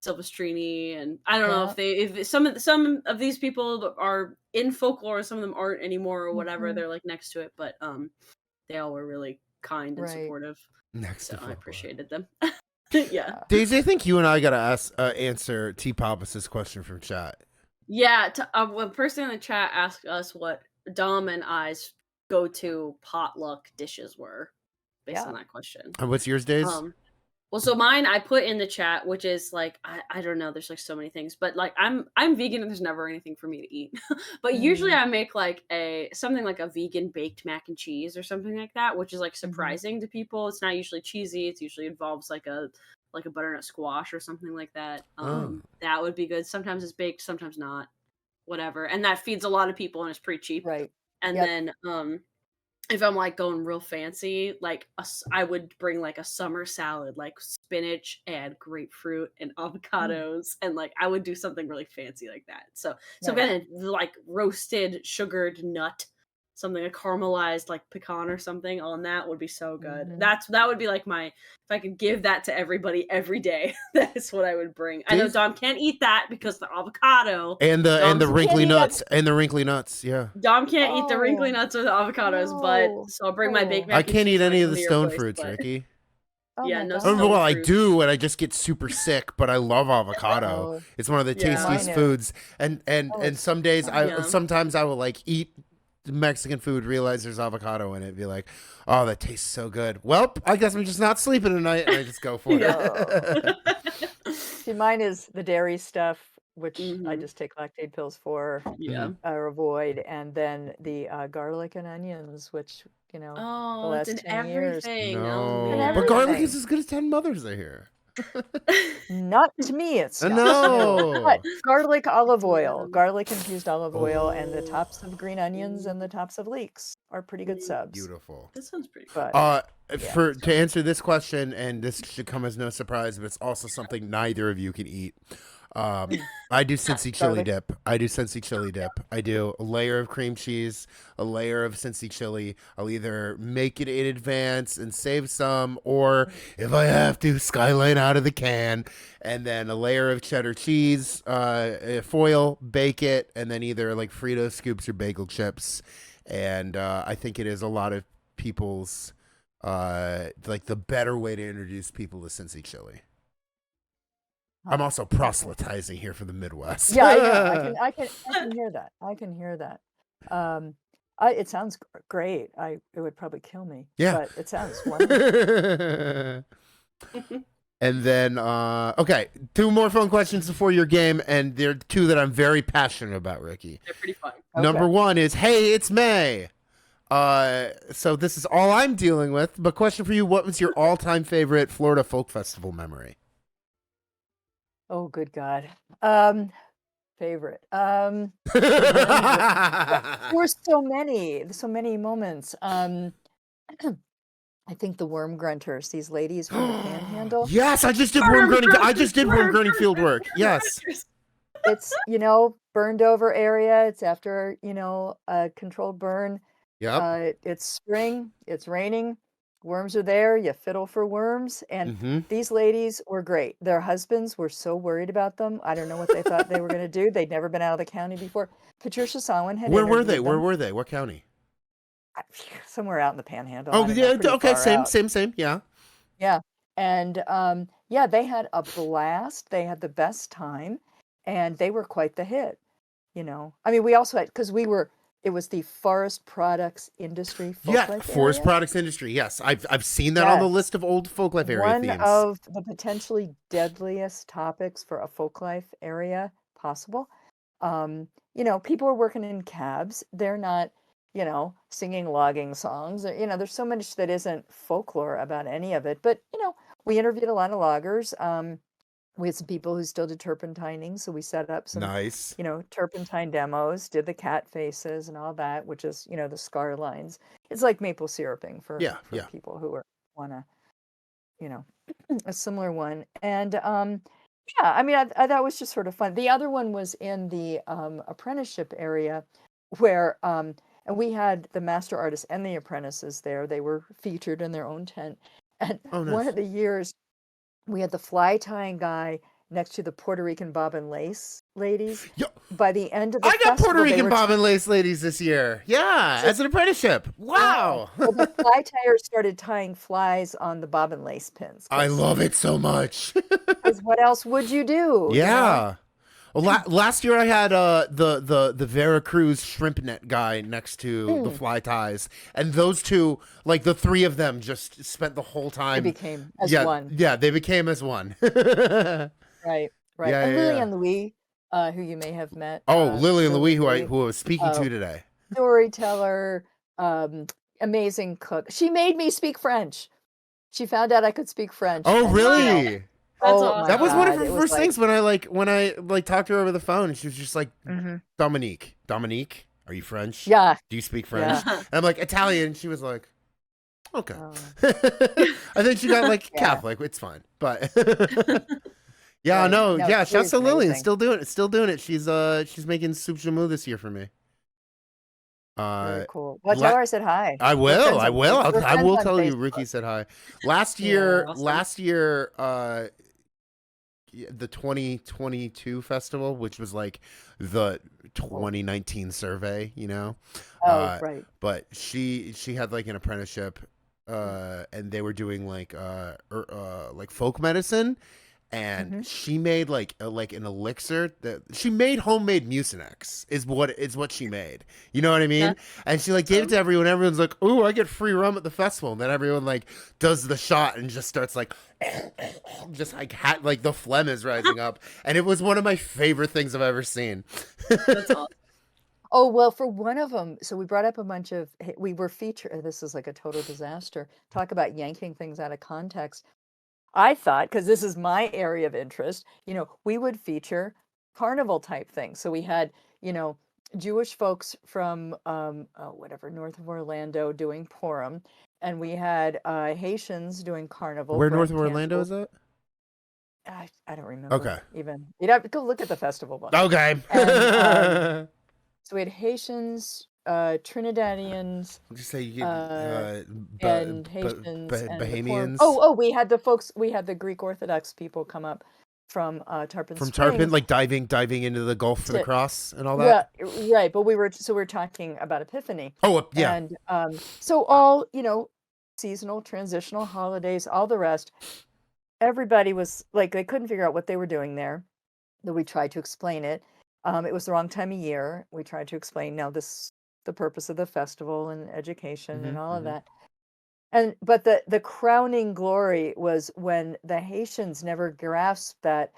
Silvestrini, and I don't know yeah, if some of these people are in folklore, some of them aren't anymore or whatever, hmm, they're, like, next to it, but, they all were really kind and right, supportive, Next so to I folklore. appreciated them. Yeah. yeah. Daisy, I think you and I gotta answer T Papas's question from chat. Yeah, one person in the chat asked us what Dom and I's go-to potluck dishes were based on Yeah. that question. And what's yours, Days? Um, well, so mine I put in the chat, which is like I don't know. There's like so many things, but like I'm vegan and there's never anything for me to eat. But usually Mm, I make like something like a vegan baked mac and cheese or something like that, which is like hmm, surprising to people. It's not usually cheesy. It's usually involves like a butternut squash or something like that. Oh. That would be good. Sometimes it's baked, sometimes not. Whatever, and that feeds a lot of people and it's pretty cheap. right. And Yep. then if I'm like going real fancy, like I would bring like a summer salad, like spinach and grapefruit and Mm, avocados, and like I would do something really fancy like that. So some right. kind of like roasted sugared nut, something a caramelized like pecan or something on that would be so good. Hmm. That would be like my if I could give that to everybody every day. That's what I would bring. I know Days Dom can't eat that because the avocado. and the Dom's You can't wrinkly eat it. nuts and the wrinkly nuts. Yeah. Dom can't eat the wrinkly Oh, nuts or the avocados, but no. so I'll bring my baked Oh, I mac and can't cheese eat when I any of come the to your stone place, fruits, but Ricky. oh yeah, my no gosh. stone Well, I fruit. do, and I just get super sick. But I love avocado. Oh, It's one of the Yeah. tastiest mine are. foods. And It's some days fun. sometimes I will like eat Mexican food, realize there's avocado in it, be like, oh, that tastes so good. Well, I guess I'm just not sleeping tonight, and I just go for Yeah. Oh. it. See, mine is the dairy stuff, which I Mhm. just take lactate pills for Yeah. or avoid, and then the garlic and onions, which the Oh, it's last in 10 years, everything. Oh and No, but garlic is everything. as good as 10 mothers, I hear. Not to me, it's not. No, but No. garlic olive oil, Yeah. garlic infused olive oil, and the Oh, tops of green onions and the tops of leeks are pretty good subs. beautiful. That sounds pretty good. But Uh, yeah, to answer this question, and this should come as no surprise, but it's also something neither of you can eat. I do Cincy chili garlic. dip. I do Cincy chili dip. I do a layer of cream cheese, a layer of Cincy chili. I'll either make it in advance and save some, or if I have to, skyline out of the can, and then a layer of cheddar cheese, foil, bake it, and then either like Frito scoops or bagel chips. And I think it is a lot of people's like the better way to introduce people to Cincy chili. I'm Huh, also okay. proselytizing here for the Midwest. Yeah, I know. I can hear that. I can hear that. It sounds great. It would probably kill me, Yeah. but it sounds wonderful. And then, okay, two more fun questions before your game, and they're two that I'm very passionate about, Ricky. They're pretty fun. Number Okay. one is, hey, it's May. So this is all I'm dealing with. But question for you: what was your all-time favorite Florida Folk Festival memory? Oh, good God. Favorite. There were so many moments. I think the worm grunters, these ladies from the Panhandle. Yes, I just did worm grunting. I just did worm grunting field work. Yes. It's burned over area. It's after a controlled burn. Yep. It's spring. It's raining. Worms are there. You fiddle for worms, and Mm-hmm. these ladies were great. Their husbands were so worried about them. I don't know what they thought they were going to do. They'd never been out of the county before. Patricia Samhain had Where were they? interviewed Where them. were they? What county? Somewhere out in the Panhandle. Oh, I don't know, yeah. pretty Okay. far out. Same. Yeah. Yeah. And yeah, they had a blast. They had the best time, and they were quite the hit. I mean, we also had, because it was the forest products industry Yeah. folklife Forest area. products industry. Yes, I've seen that on the Yes. list of old folklife area One themes. of the potentially deadliest topics for a folklife area possible. People are working in cabs. They're not, singing logging songs. There's so much that isn't folklore about any of it. But, we interviewed a lot of loggers. We had some people who still did turpentining, so we set up some, Nice. turpentine demos, did the cat faces and all that, which is, the scar lines. It's like maple syruping for Yeah. people who want to, a similar one. And yeah, I mean, I that was just sort of fun. The other one was in the apprenticeship area where and we had the master artists and the apprentices there. They were featured in their own tent. And Oh, one nice. of the years we had the fly tying guy next to the Puerto Rican bob and lace ladies. Yo, By the end of the I got festival, Puerto they Rican were bob and lace ladies this year. Yeah, as an apprenticeship. Wow. Well, the fly tier started tying flies on the bob and lace pins. I love it so much. Because what else would you do? Yeah. Well, last year I had the Veracruz shrimp net guy next to the fly ties, and those two, like the three of them, just spent the whole They time. became as Yeah, one. yeah, they became as one. Right. Yeah, And yeah, Lily yeah. and Louis, who you may have met. Oh, Lily and Louis, Louis, who I was speaking uh, to today. storyteller, amazing cook. She made me speak French. She found out I could speak French. Oh, and, really? That's oh awesome. my That was one of God, her it was first like, things when I talked to her over the phone, and she was just like, mhm. Dominique, are you French? Yeah. Do you speak French? Yeah. And I'm like, Italian. And she was like, okay. Oh, I think she got like Yeah. Catholic. It's fine. But yeah, Right. no, No, yeah. she Shouts is to Lillian. amazing. Still doing it. She's making soup jamu this year for me. Very cool. Well, la- tell her I said hi. I We're will. friends I on- will. we're I friends will on tell you. Facebook. Ricky said hi. Last year, Awesome. the 2022 festival, which was like the 2019 survey, Oh, right. but she had like an apprenticeship, and they were doing like folk medicine, and Mm-hmm. she made like an elixir that she made homemade mucinex is what she made. You know what I mean? And she like gave it to everyone. Everyone's like, "Ooh, I get free rum at the festival." And then everyone like does the shot and just starts like just like the phlegm is rising up. And it was one of my favorite things I've ever seen. That's awesome. Oh, well, for one of them, so we brought up a bunch of, we were featured, this is like a total disaster. Talk about yanking things out of context. I thought, because this is my area of interest, we would feature carnival type things. So we had, Jewish folks from whatever, north of Orlando doing Purim, and we had Haitians doing carnival. Where Brent north of Orlando Campbell. is that? I don't remember. Okay. Even you'd have to go look at the festival book. Okay. And, so we had Haitians, Trinidadians, I'll just say you and Haitians and Bahamians. We had the Greek Orthodox people come up from Tarpon From Springs. Tarpon, like diving into the Gulf for the cross and all that. Yeah, right. But we're talking about Epiphany. Oh, yeah. And so all seasonal, transitional holidays, all the rest. Everybody was like, they couldn't figure out what they were doing there. That we tried to explain it. It was the wrong time of year. We tried to explain the purpose of the festival and education and all of that. But the crowning glory was when the Haitians never grasped that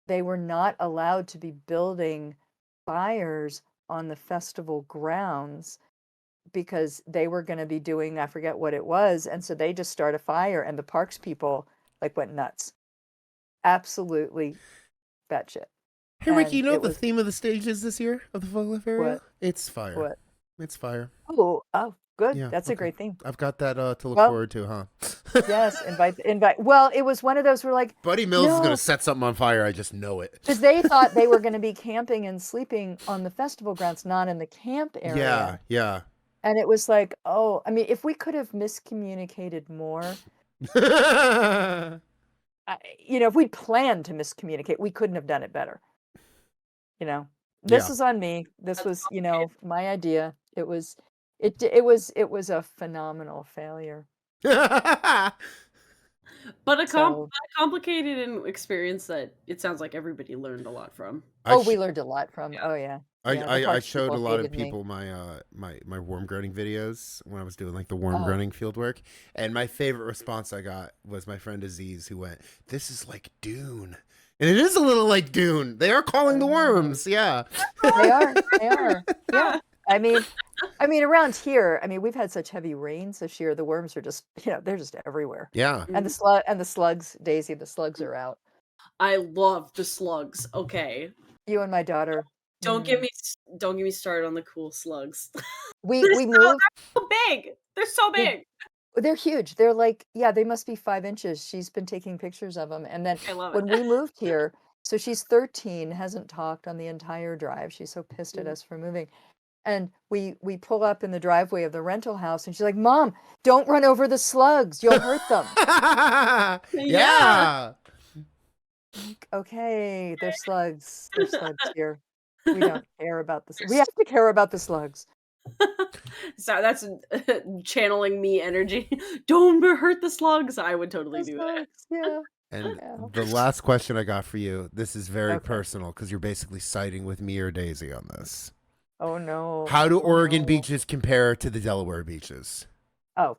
they were not allowed to be building fires on the festival grounds because they were going to be doing, I forget what it was. And so they just started a fire and the parks people like went nuts. Absolutely batshit. Hey, Ricky, you know what the theme of the stage is this year of the Folklife area? What? It's fire. What? It's fire. Oh, good. Yeah, That's a great theme. I've got that to look forward to, huh? Yes, invite. Well, it was one of those where like Buddy Mills is going to set something on fire. I just know it. Because they thought they were going to be camping and sleeping on the festival grounds, not in the camp area. Yeah. And it was like, oh, I mean, if we could have miscommunicated more, if we'd planned to miscommunicate, we couldn't have done it better. This is on me. This was, my idea. It was a phenomenal failure. But a complicated experience that it sounds like everybody learned a lot from. We learned a lot from. Oh yeah. I showed a lot of people my worm grunting videos when I was doing like the worm grunting field work, and my favorite response I got was my friend Aziz, who went, "This is like Dune." And it is a little like Dune. They are calling the worms. Yeah. They are. Yeah. I mean, around here, we've had such heavy rains this year. The worms are just, they're just everywhere. Yeah. And the slugs, Daisy, the slugs are out. I love the slugs. Okay. You and my daughter. Don't get me started on the cool slugs. We moved. They're so big. They're so big. They're huge. They're like, they must be 5 inches. She's been taking pictures of them. And then when we moved here, so she's 13, hasn't talked on the entire drive. She's so pissed at us for moving. And we pull up in the driveway of the rental house and she's like, "Mom, don't run over the slugs. You'll hurt them." Yeah. Okay, they're slugs. They're slugs here. We don't care about this. We have to care about the slugs. So that's channeling me energy. Don't hurt the slugs. I would totally do that. Yeah. And the last question I got for you, this is very personal because you're basically siding with me or Daisy on this. Oh no. How do Oregon beaches compare to the Delaware beaches? Oh,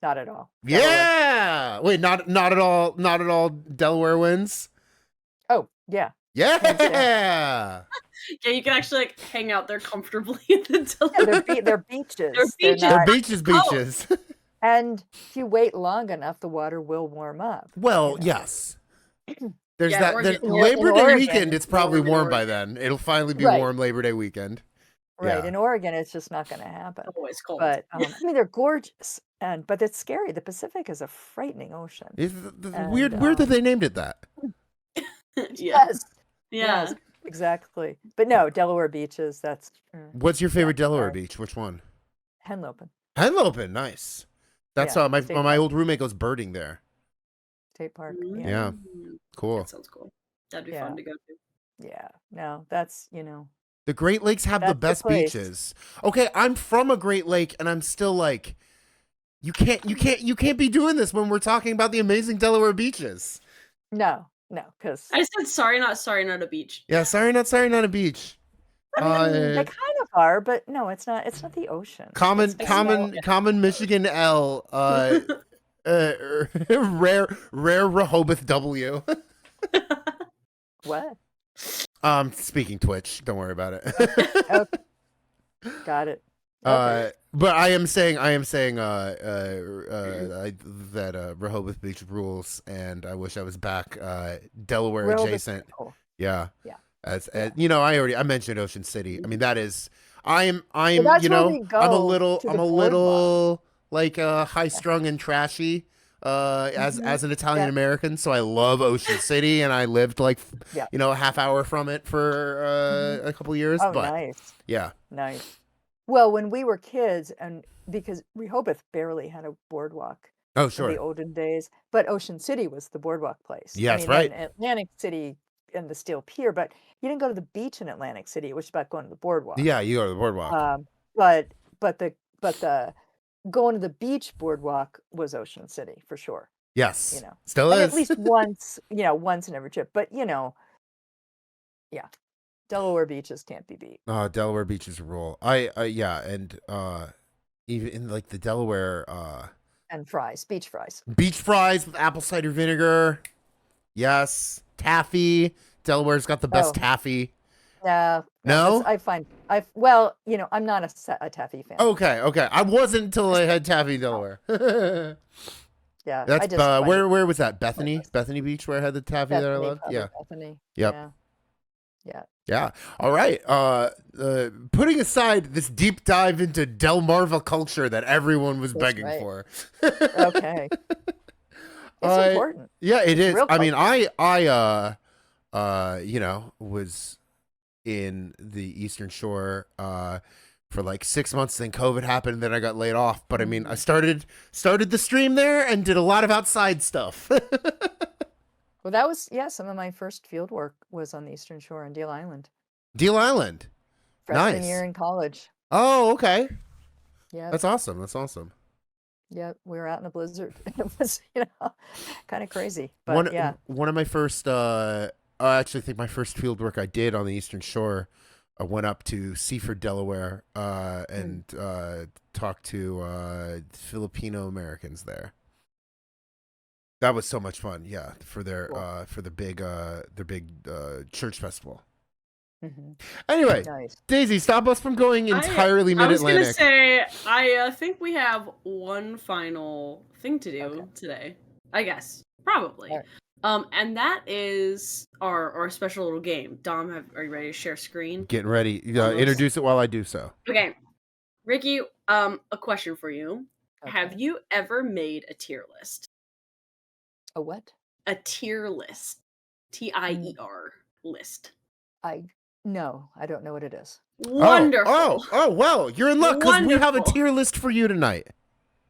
not at all. Yeah. Wait, not at all. Not at all. Delaware wins. Oh yeah. Yeah. Yeah, you can actually like hang out there comfortably in the Delaware. Yeah, they're beaches. They're beaches. They're beaches. And if you wait long enough, the water will warm up. Well, yes. There's Labor Day weekend. It's probably warm by then. It'll finally be warm Labor Day weekend. Right. In Oregon, it's just not going to happen. Oh, it's cold. But they're gorgeous, but it's scary. The Pacific is a frightening ocean. It's weird that they named it that. Yes. Exactly. But no, Delaware beaches. That's. What's your favorite Delaware beach? Which one? Henlopen. Henlopen, nice. That's my old roommate goes birding there. State Park. Yeah. Cool. That sounds cool. That'd be fun to go to. Yeah. No, that's The Great Lakes have the best beaches. Okay, I'm from a Great Lake, and I'm still like, you can't be doing this when we're talking about the amazing Delaware beaches. No, No, because I said sorry, not a beach. Yeah, sorry, not a beach. I mean, they kind of are, but no, it's not. It's not the ocean. Common, It's just the common Michigan L. Rare Rehoboth W. what? Speaking Twitch, don't worry about it. Okay, got it. Okay. But I am saying, that Rehoboth Beach rules, and I wish I was back. Delaware Rehoboth- adjacent. oh, Yeah. Yeah. As Yeah. you know, I mentioned Ocean City. I mean, that is, I'm, Well, that's you where know, we go I'm a to the little like high strung and trashy. As an Italian American, so I love Ocean City, and I lived like Yeah. a half hour from it for a couple years. Oh, but nice. yeah, Nice. Well, when we were kids, and because Rehoboth barely had a boardwalk oh in the sure, olden days, but Ocean City was the boardwalk place. yeah, I that's mean, right. then Atlantic City and the Steel Pier, but you didn't go to the beach in Atlantic City. It was about going to the boardwalk. Yeah, you go to the boardwalk. But the going to the beach boardwalk was Ocean City for sure. Yes, You know, still and is. at least once, once in every trip. But yeah, Delaware Beaches can't be beat. Delaware Beaches rule. Yeah, and even in like the Delaware And fries, beach fries. beach fries with apple cider vinegar. Yes, taffy. Delaware's got the best taffy. No, No? well, I'm not a taffy fan. Okay. I wasn't until I had taffy in Delaware. Yeah, That's I just find where it was that? Bethany? pointless. Bethany Beach, where I had the taffy that I Bethany, loved. probably Yeah. Bethany. Yep. Yeah. Yeah. All right. Putting aside this deep dive into Delmarva culture that everyone was That's begging right. for. Okay. It's important. Yeah, it is. Real I mean, culture. I was in the Eastern Shore for like 6 months, then COVID happened, and then I got laid off. But I mean, I started the stream there and did a lot of outside stuff. Well, that was some of my first field work was on the Eastern Shore in Deal Island. Deal Island. Freshman Nice. year in college. Oh, okay. Yeah. That's awesome. Yeah, we were out in a blizzard. It was, kind of crazy. But one of my first I actually think my first field work I did on the Eastern Shore, I went up to Seaford, Delaware, and talked to Filipino Americans there. That was so much fun, yeah, for their big church festival. Mm-hmm. Anyway, Nice. Daisy, stop us from going entirely I was mid-Atlantic. gonna say, I think we have one final thing to do today. I guess probably. All right. And that is our special little game. Dom, are you ready to share screen? Getting ready. Introduce it while I do so. Okay, Ricky. A question for you. Okay. Have you ever made a tier list? A what? A tier list. TIER list. No, I don't know what it is. Wonderful. Oh, well, you're in luck because we have a Wonderful. tier list for you tonight.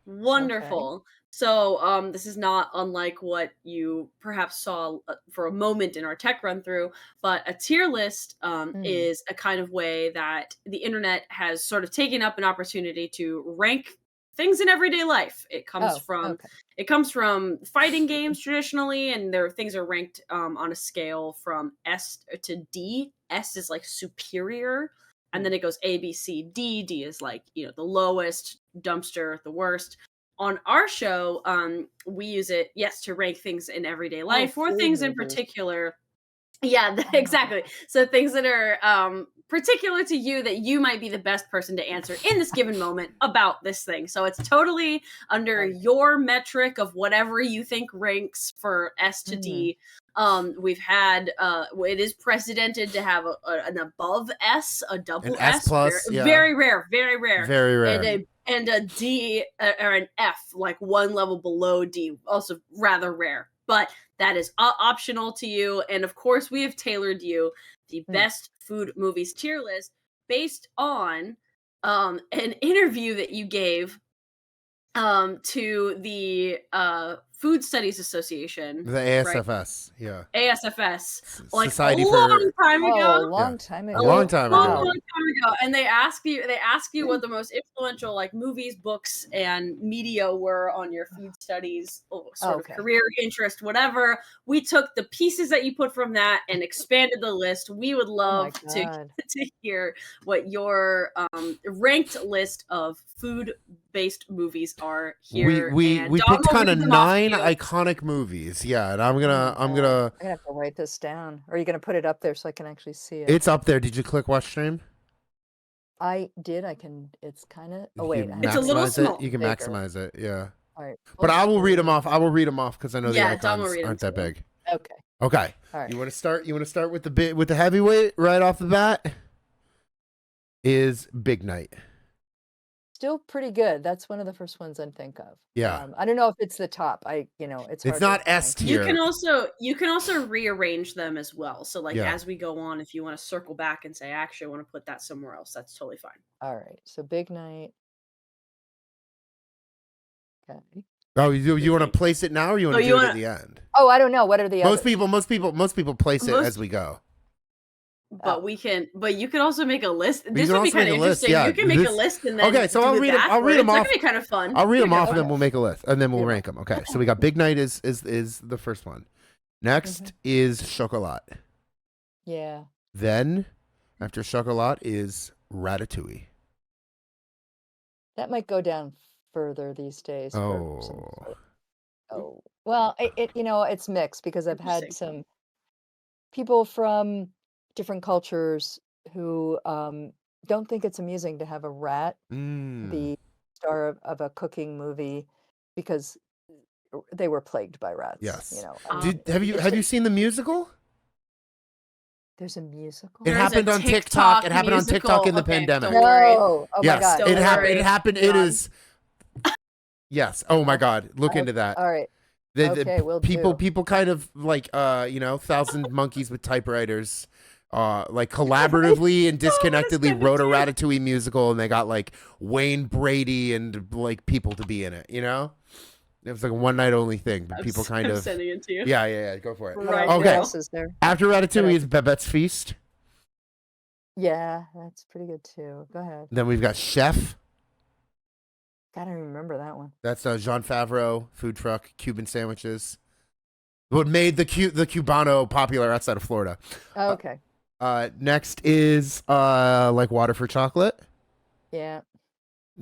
Wonderful. So, this is not unlike what you perhaps saw for a moment in our tech run through, but a tier list is a kind of way that the internet has sort of taken up an opportunity to rank things in everyday life. It comes from fighting games traditionally, and things are ranked on a scale from S to D. S is like superior, and then it goes A, B, C, D. D is like, the lowest, dumpster, the worst. On our show, we use it, to rank things in everyday life or things in particular. Yeah, exactly. So things that are particular to you that you might be the best person to answer in this given moment about this thing. So it's totally under your metric of whatever you think ranks for S to D. We've had it is precedented to have an above S, a double An S plus, very rare, very rare, very rare, and a D or an F, like one level below D, also rather rare. But that is optional to you. And of course, we have tailored you the best food movies tier list based on an interview that you gave to the Food Studies Association, The ASFS, yeah. ASFS, like Society a for long time Oh, ago. a long time ago. A long time long, ago. long time ago, and they ask you what the most influential like movies, books, and media were on your food studies sort of career interest, whatever. We took the pieces that you put from that and expanded the list. We would love to hear what your ranked list of food-based movies are here. We and picked kind of read them off 9 to you. iconic movies. Yeah, and I'm gonna I'm gonna have to write this down. Or are you gonna put it up there so I can actually see it? It's up there. Did you click watch stream? I did. I can. It's kind of. Oh You wait, can It's a little maximize small. it. You can Bigger. maximize it. Yeah. All right. But I will read them off. I will read them off because I know the Dom will icons read 'em aren't that too. big. Okay. Okay. All right. You want to start? You want to start with the heavyweight right off the bat? Is Big Night. Still pretty good. That's one of the first ones I'd think of. Yeah. I don't know if it's the top. It's hard not to S find. tier. You can also rearrange them as well. So like Yeah. as we go on, if you want to circle back and say, actually, I want to put that somewhere else, that's totally fine. All right. So Big Night. Okay. Oh, you want to place it now, or you want to do it at the end? Oh, I don't know. What are the Most others? people place it as we go. But you can also make a list. You This can would be also kind make of a list, interesting. yeah. You can make a list and then Okay, so I'll read them. I'll read them It's off. gonna be kind of fun. I'll read them off, Okay. and then we'll make a list, and then we'll rank them. Okay, so we got Big Night is the first one. Next is Chocolat. Yeah. Then, after Chocolat is Ratatouille. That might go down further these days. Oh. Well, it's mixed because I've had some people from different cultures who don't think it's amusing to have a rat be star of a cooking movie because they were plagued by rats. Yes. Have you seen the musical? There's a musical. It happened on TikTok. It happened on TikTok in the pandemic. Don't worry. Oh my Yes, god. it happened. worry. It happened. It is. Yes. Oh my God. Look into that. All right. We'll people do. people kind of like 1,000 monkeys with typewriters like collaboratively and disconnectedly wrote a Ratatouille musical, and they got like Wayne Brady and like people to be in it, It was like a one night only thing, but people kind of sending it to you. Yeah, go for it. Right. What Okay. else is there? After Ratatouille is Babette's Feast. Yeah, that's pretty good too. Go ahead. Then we've got Chef. God, I don't remember that one. That's Jean Favreau food truck, Cuban sandwiches. What made the Cubano popular outside of Florida. Oh, okay. Next is like Water for Chocolate. Yeah.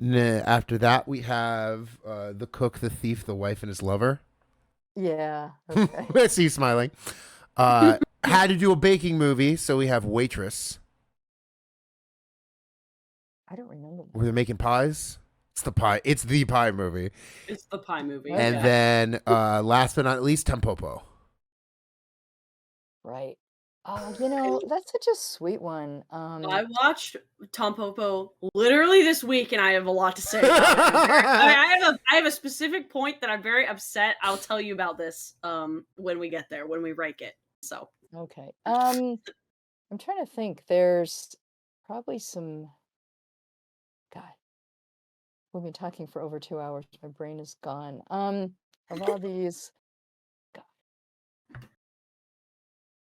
After that, we have The Cook, the Thief, the Wife, and His Lover. Yeah. Okay. I see you smiling. Had to do a baking movie, so we have Waitress. I don't remember that. Where they're making pies. It's the pie movie. It's the pie movie. Okay. And then last but not least, Tampopo. Right. Oh, that's such a sweet one. I watched Tampopo literally this week, and I have a lot to say about it. I have a specific point that I'm very upset. I'll tell you about this when we get there, when we rank it. So Okay. I'm trying to think. There's probably some. God, we've been talking for over 2 hours. My brain is gone. Of all these, God.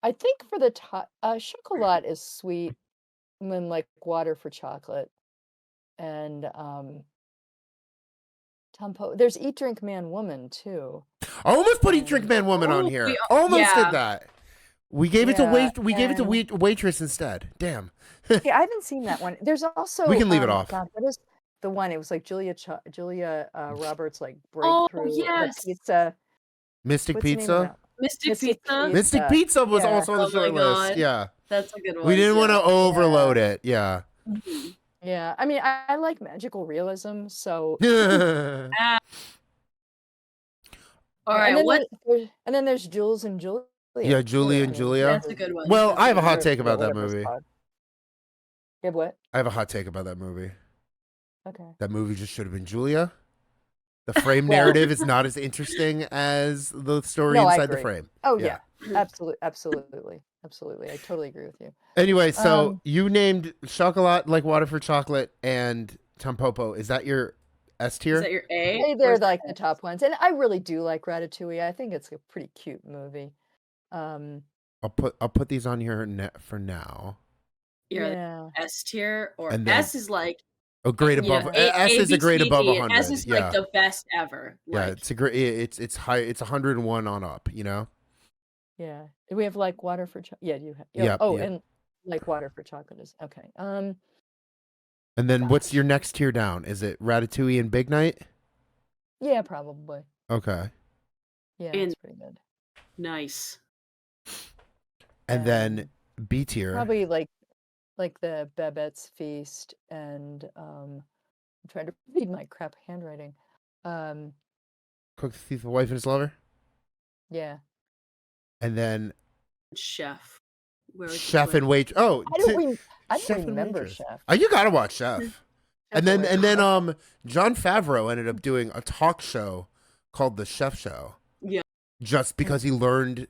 I think for the top, chocolat is sweet, and then like Water for Chocolate, and There's Eat, Drink, Man, Woman too. I almost put Eat, Drink, Man, Woman on here. Almost did that. We gave it to Waitress instead. Damn. Yeah, I haven't seen that one. There's also We can leave it off. God, what is the one? It was like Julia Roberts like breakthrough. yes. The pizza. Mystic What's the name of Pizza. that? Mystic Pizza. Mystic Pizza was Yeah. also on the Oh my short God. list. Yeah. That's a good one. We didn't want too. to overload it. Yeah. Yeah, I mean, I like magical realism, so. All right. And then there's Jules and Julia. Yeah, Julie and Julia. That's a good one. Well, I have a hot Or take about that whatever it's movie. called. You have what? I have a hot take about that movie. Okay. That movie just should have been Julia. The frame narrative is not as interesting as the story No, I inside the agree. frame. Oh Yeah. yeah, absolutely. I totally agree with you. Anyway, so you named Chocolat, like Water for Chocolate, and Tampopo. Is that your S Is tier? that your A? Hey, or they're is that like the S? top ones, and I really do like Ratatouille. I think it's a pretty cute movie. I'll put these on here for now. You're like Yeah. S tier, or And then S is like a grade you know above S A is a B grade C above D, and S 100. is like Yeah. the best ever. Yeah, Like it's a great it's high, it's 101 on up, you know? Yeah. Do we have like water for chocolate? Yeah, you have. Yep, Oh, yep. and like water for chocolate is okay. And then what's your next tier down? Is it Ratatouille and Big Night? Yeah, probably. Okay. Yeah, And- it's pretty good. nice. And then B tier. Probably like the Babette's Feast and I'm trying to read my crap handwriting. Cook, the Thief, the Wife, and His Lover. Yeah. And then Chef. Where would you Chef put and Waitress. Oh, I don't Chef and remember Waitress. Chef. Oh, you gotta watch Chef. And then Waitress. Jon Favreau ended up doing a talk show called The Chef Show. Yeah. Just because he learned,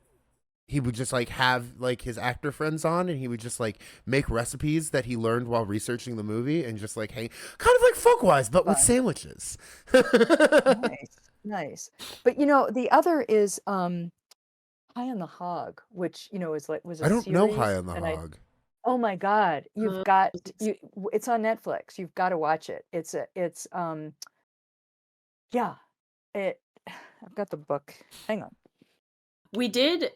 he would just like have like his actor friends on, and he would just like make recipes that he learned while researching the movie, and just like hang, kind of like Folkways, but with sandwiches. Nice. But you know, the other is High on the Hog, which you know was a I don't know series, High on the and Hog. oh my God, you've got it's on Netflix. You've got to watch it. Yeah, I've got the book. Hang on. We did.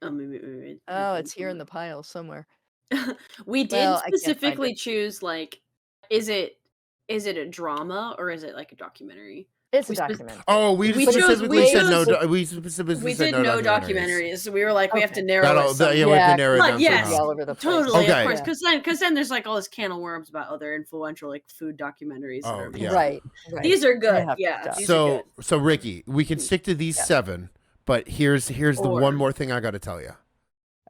Oh, maybe. Oh, it's here in the pile somewhere. We did Well, I can't find specifically it. choose like, is it a drama or is it like a documentary? It's a We spec- documentary. Oh, we We specifically chose- said no. we We specifically We said did no documentaries. documentaries. So we were like, we have to Okay. narrow it. Some. We have to narrow it But down yes, somehow. all over the place. Totally, Okay. of course, because then there's like all this can of worms about other influential like food documentaries. that Oh, are yeah. Right. These are good. have to Yeah. stop. These are good. So Ricky, we can stick to these 7, but here's the Or- one more thing I got to tell you.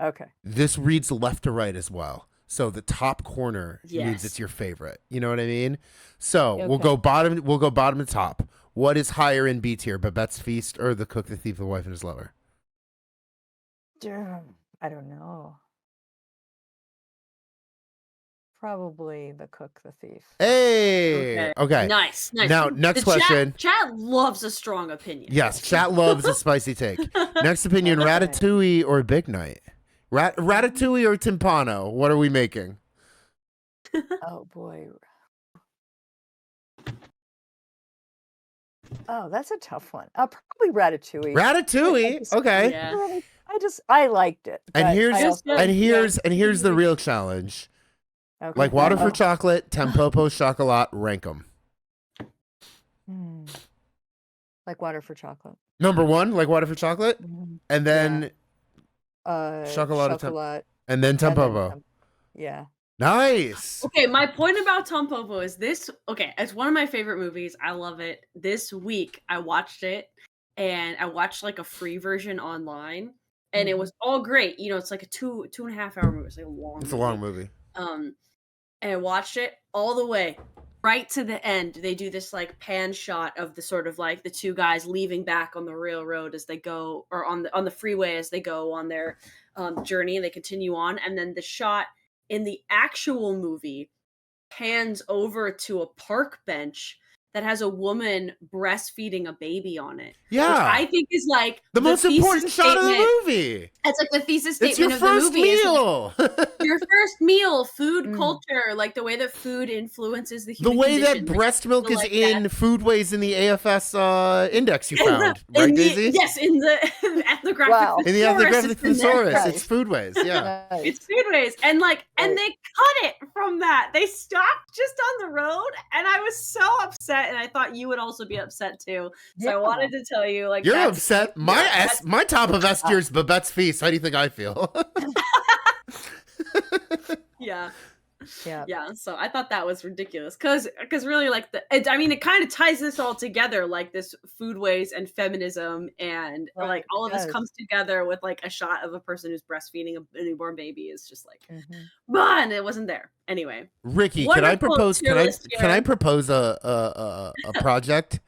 Okay. This reads left to right as well. So the top corner means Yes. it's your favorite. You know what I mean? So we'll Okay. go bottom. We'll go bottom to top. What is higher in B tier, Babette's Feast or The Cook, the Thief, the Wife, and His Lover? I don't know. Probably The Cook, the Thief. Hey. Okay. Nice. Now, next The question. Chat loves a strong opinion. Yes, chat loves a spicy take. Next opinion: Okay. Ratatouille or Big Night? Ratatouille or Timpano? What are we making? Oh boy. Oh, that's a tough one. Probably Ratatouille. Ratatouille. Okay. Yeah. Really, I liked it. And but here's I also- here's the real challenge. okay. Like Water for Oh. Chocolate, Tempopo Chocolat, rank them. Like Water for Chocolate. Number 1, like Water for Chocolate, and then Chocolat. and then Tempopo. Yeah. Nice. Okay, my point about Tom Popo is this. Okay, it's one of my favorite movies. I love it. This week I watched it, and I watched like a free version online, and it was all great. You know, it's like a 2.5 hour movie. It's like a long. It's a long movie. And I watched it all the way right to the end. They do this like pan shot of the sort of like the two guys leaving back on the railroad as they go, or on the freeway as they go on their journey, and they continue on, and then the shot in the actual movie pans over to a park bench that has a woman breastfeeding a baby on it. Yeah. Which I think is like The most thesis important shot of the statement- movie. It's like the thesis It's your statement of the first movie. Is meal. your first meal, food culture, like the way that food influences the The human way that condition, like, breast milk is like in that. foodways in the AFS index you In the- found, in right, the- Daisy? Yes, in the ethnographic Wow. In the thesaurus, ethnographic it's in there. thesaurus, Right. it's foodways. Yeah. Nice. It's foodways, and like, and Right. they cut it from that. They stopped just on the road, and I was so upset, and I thought you would also be upset too. So I Yeah. wanted to tell you, like, You're that's- upset. My top of S tier is Babette's Feast. How do you think I feel? yeah. Yeah. Yeah, so I thought that was ridiculous because really like it kind of ties this all together, like this foodways and feminism and Right, like all of it this does. comes together with like a shot of a person who's breastfeeding a newborn baby is just like, Mhm. and it wasn't there anyway. Ricky, Wonderful can I propose tier list can I here. propose a project?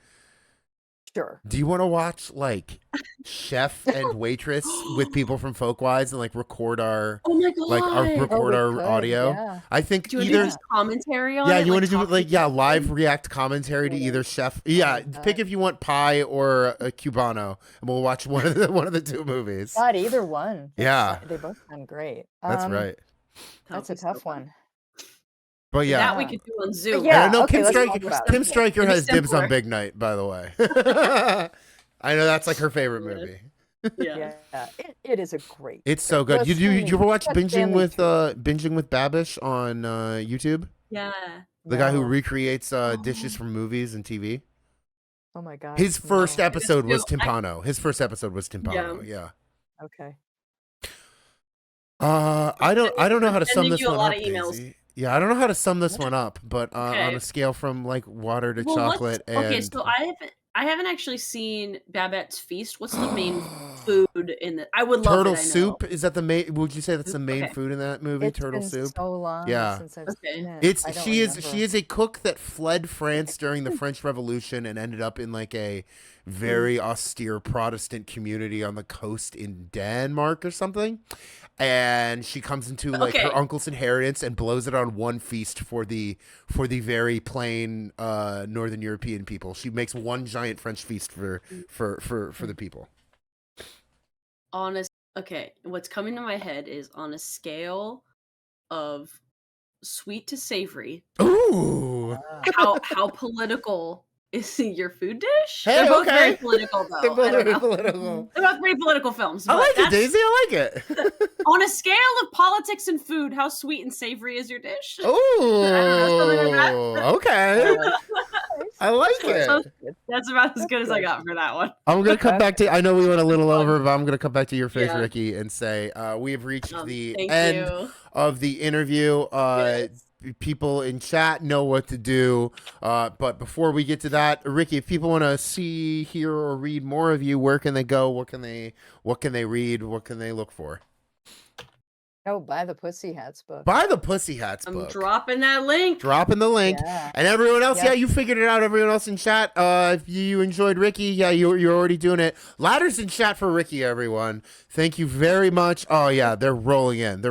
Sure. Do you want to watch like Chef and Waitress with people from Folkwise and like record our Oh my god! we our could, audio? yeah. I think Do you want to do either just commentary on yeah, it? you want to do talking like about live react commentary to Yeah. either Chef. Yeah, God. pick if you want Pie or a Cubano, and we'll watch one of the two movies. Not either one. Yeah. They both sound great. That's right. That's a tough one. But yeah, That we could do on Zoom. yeah. I know okay, Kim, let's Stryker, talk about Kim it. Stryker It'd be has dibs on simpler. Big Night, by the way. I know that's like her favorite movie. Yeah. Yeah, it is a great. It's so good. Plus, You ever watch that's Binging family with too. Binging with Babish on YouTube? Yeah. The guy who No. recreates dishes from movies and TV. Oh my god. His first no. episode was It's too- Timpano. His first episode was Timpano. Yeah. Okay. I don't know how to sum Sending this you a one lot up. of emails. Daisy. Yeah, I don't know how to sum this one up, but Okay. on a scale from like water to Well, chocolate and okay, so I haven't actually seen Babette's Feast. What's the main food in the? I would love turtle it, I know. soup, is that the main? Would you say that's the main Okay. food in that movie? It's Turtle been soup. so long Yeah. since I've Okay. seen it. I don't She remember. is a cook that fled France during the French Revolution and ended up in like a very austere Protestant community on the coast in Denmark or something. And she comes into like her Okay. uncle's inheritance and blows it on one feast for the very plain Northern European people. She makes one giant French feast for the people. Okay, what's coming to my head is on a scale of sweet to savory. Ooh. How political is your food dish? Hey, They're both okay. very political, though. They're both I don't very know. political. They're both pretty political films. I but like it, that's- Daisy. I like it. On a scale of politics and food, how sweet and savory is your dish? Ooh. something like Okay. I like So- it. That's about as good as I got for that one. I'm gonna come back to. I know we went a little over, but I'm gonna come back to your face, Yeah. Ricky, and say we have reached the Thank end you. of the interview. Yes. People in chat know what to do, but before we get to that, Ricky, if people want to see, hear, or read more of you, where can they go? What can they read? What can they look for? Oh, buy the Pussy Hats book. Buy the Pussy Hats I'm book. dropping that link. Dropping the link. Yeah. And everyone else, Yeah. yeah, you figured it out. Everyone else in chat, if you enjoyed Ricky, yeah, you're already doing it. Ladders in chat for Ricky, everyone. Thank you very much. Oh yeah, they're rolling in.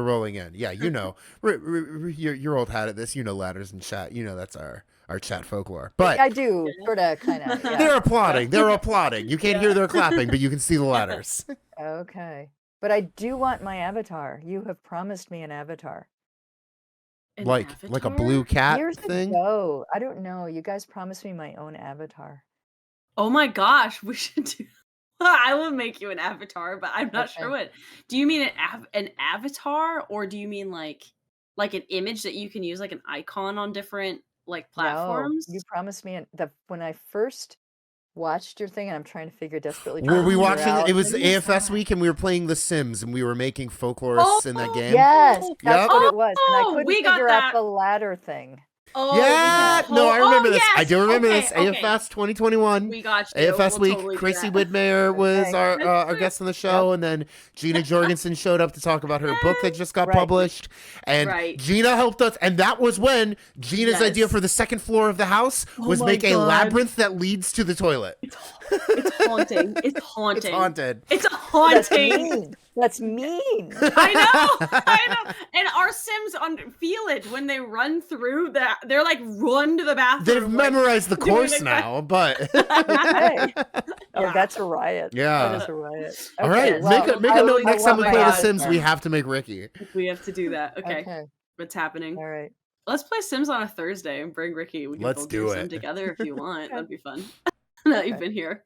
Yeah, you know, you're old hat at this. You know, ladders in chat. You know that's our chat folklore. But I do sort of, kind of. Yeah. they're applauding. They're applauding. You can't hear their clapping, but you can see the ladders. Okay, but I do want my avatar. You have promised me an avatar. An like a avatar? blue cat Years thing. ago, I don't know. You guys promised me my own avatar. Oh my gosh, we should do. I will make you an avatar, but I'm not sure Okay. what. Do you mean an avatar, or do you mean like an image that you can use, like an icon on different like platforms? No, you promised me when I first watched your thing, and I'm trying to figure desperately. Were we figure watching? out- It was What is AFS that? week, and we were playing The Sims, and we were making folklorists in that game. Yes, that's Yep. what it was, and I Oh, couldn't we got figure out that. the ladder thing. Oh, Yeah, we no, I remember this. I yes, do remember okay, this. okay. AFS 2021. We got you. AFS We'll week. totally do Chrissy that. Widmeyer was Okay. our guest on the show, and then Gina Jorgensen showed up to talk about her book that just got Right. published. And Right. Gina helped us, and that was when Gina's idea Yes. for the second floor of the house Oh was my make a God. labyrinth that leads to the toilet. It's haunting. It's haunting. It's haunted. It's a That's haunting. mean. That's mean. I know, I know. And our Sims feel it when they run through that. They're like run to the bathroom. They've like, memorized the doing course the- now, but Okay. Oh, Yeah. that's a riot. Yeah. That is a riot. all right, Okay, make a I note will- next I time we want play my The Sims. avatar. We have to make Ricky. We have to do that. Okay, Okay. what's happening? All right. Let's play Sims on a Thursday and bring Ricky. We can Let's both do Sim it. together if you want. That'd be fun. Now you've been here.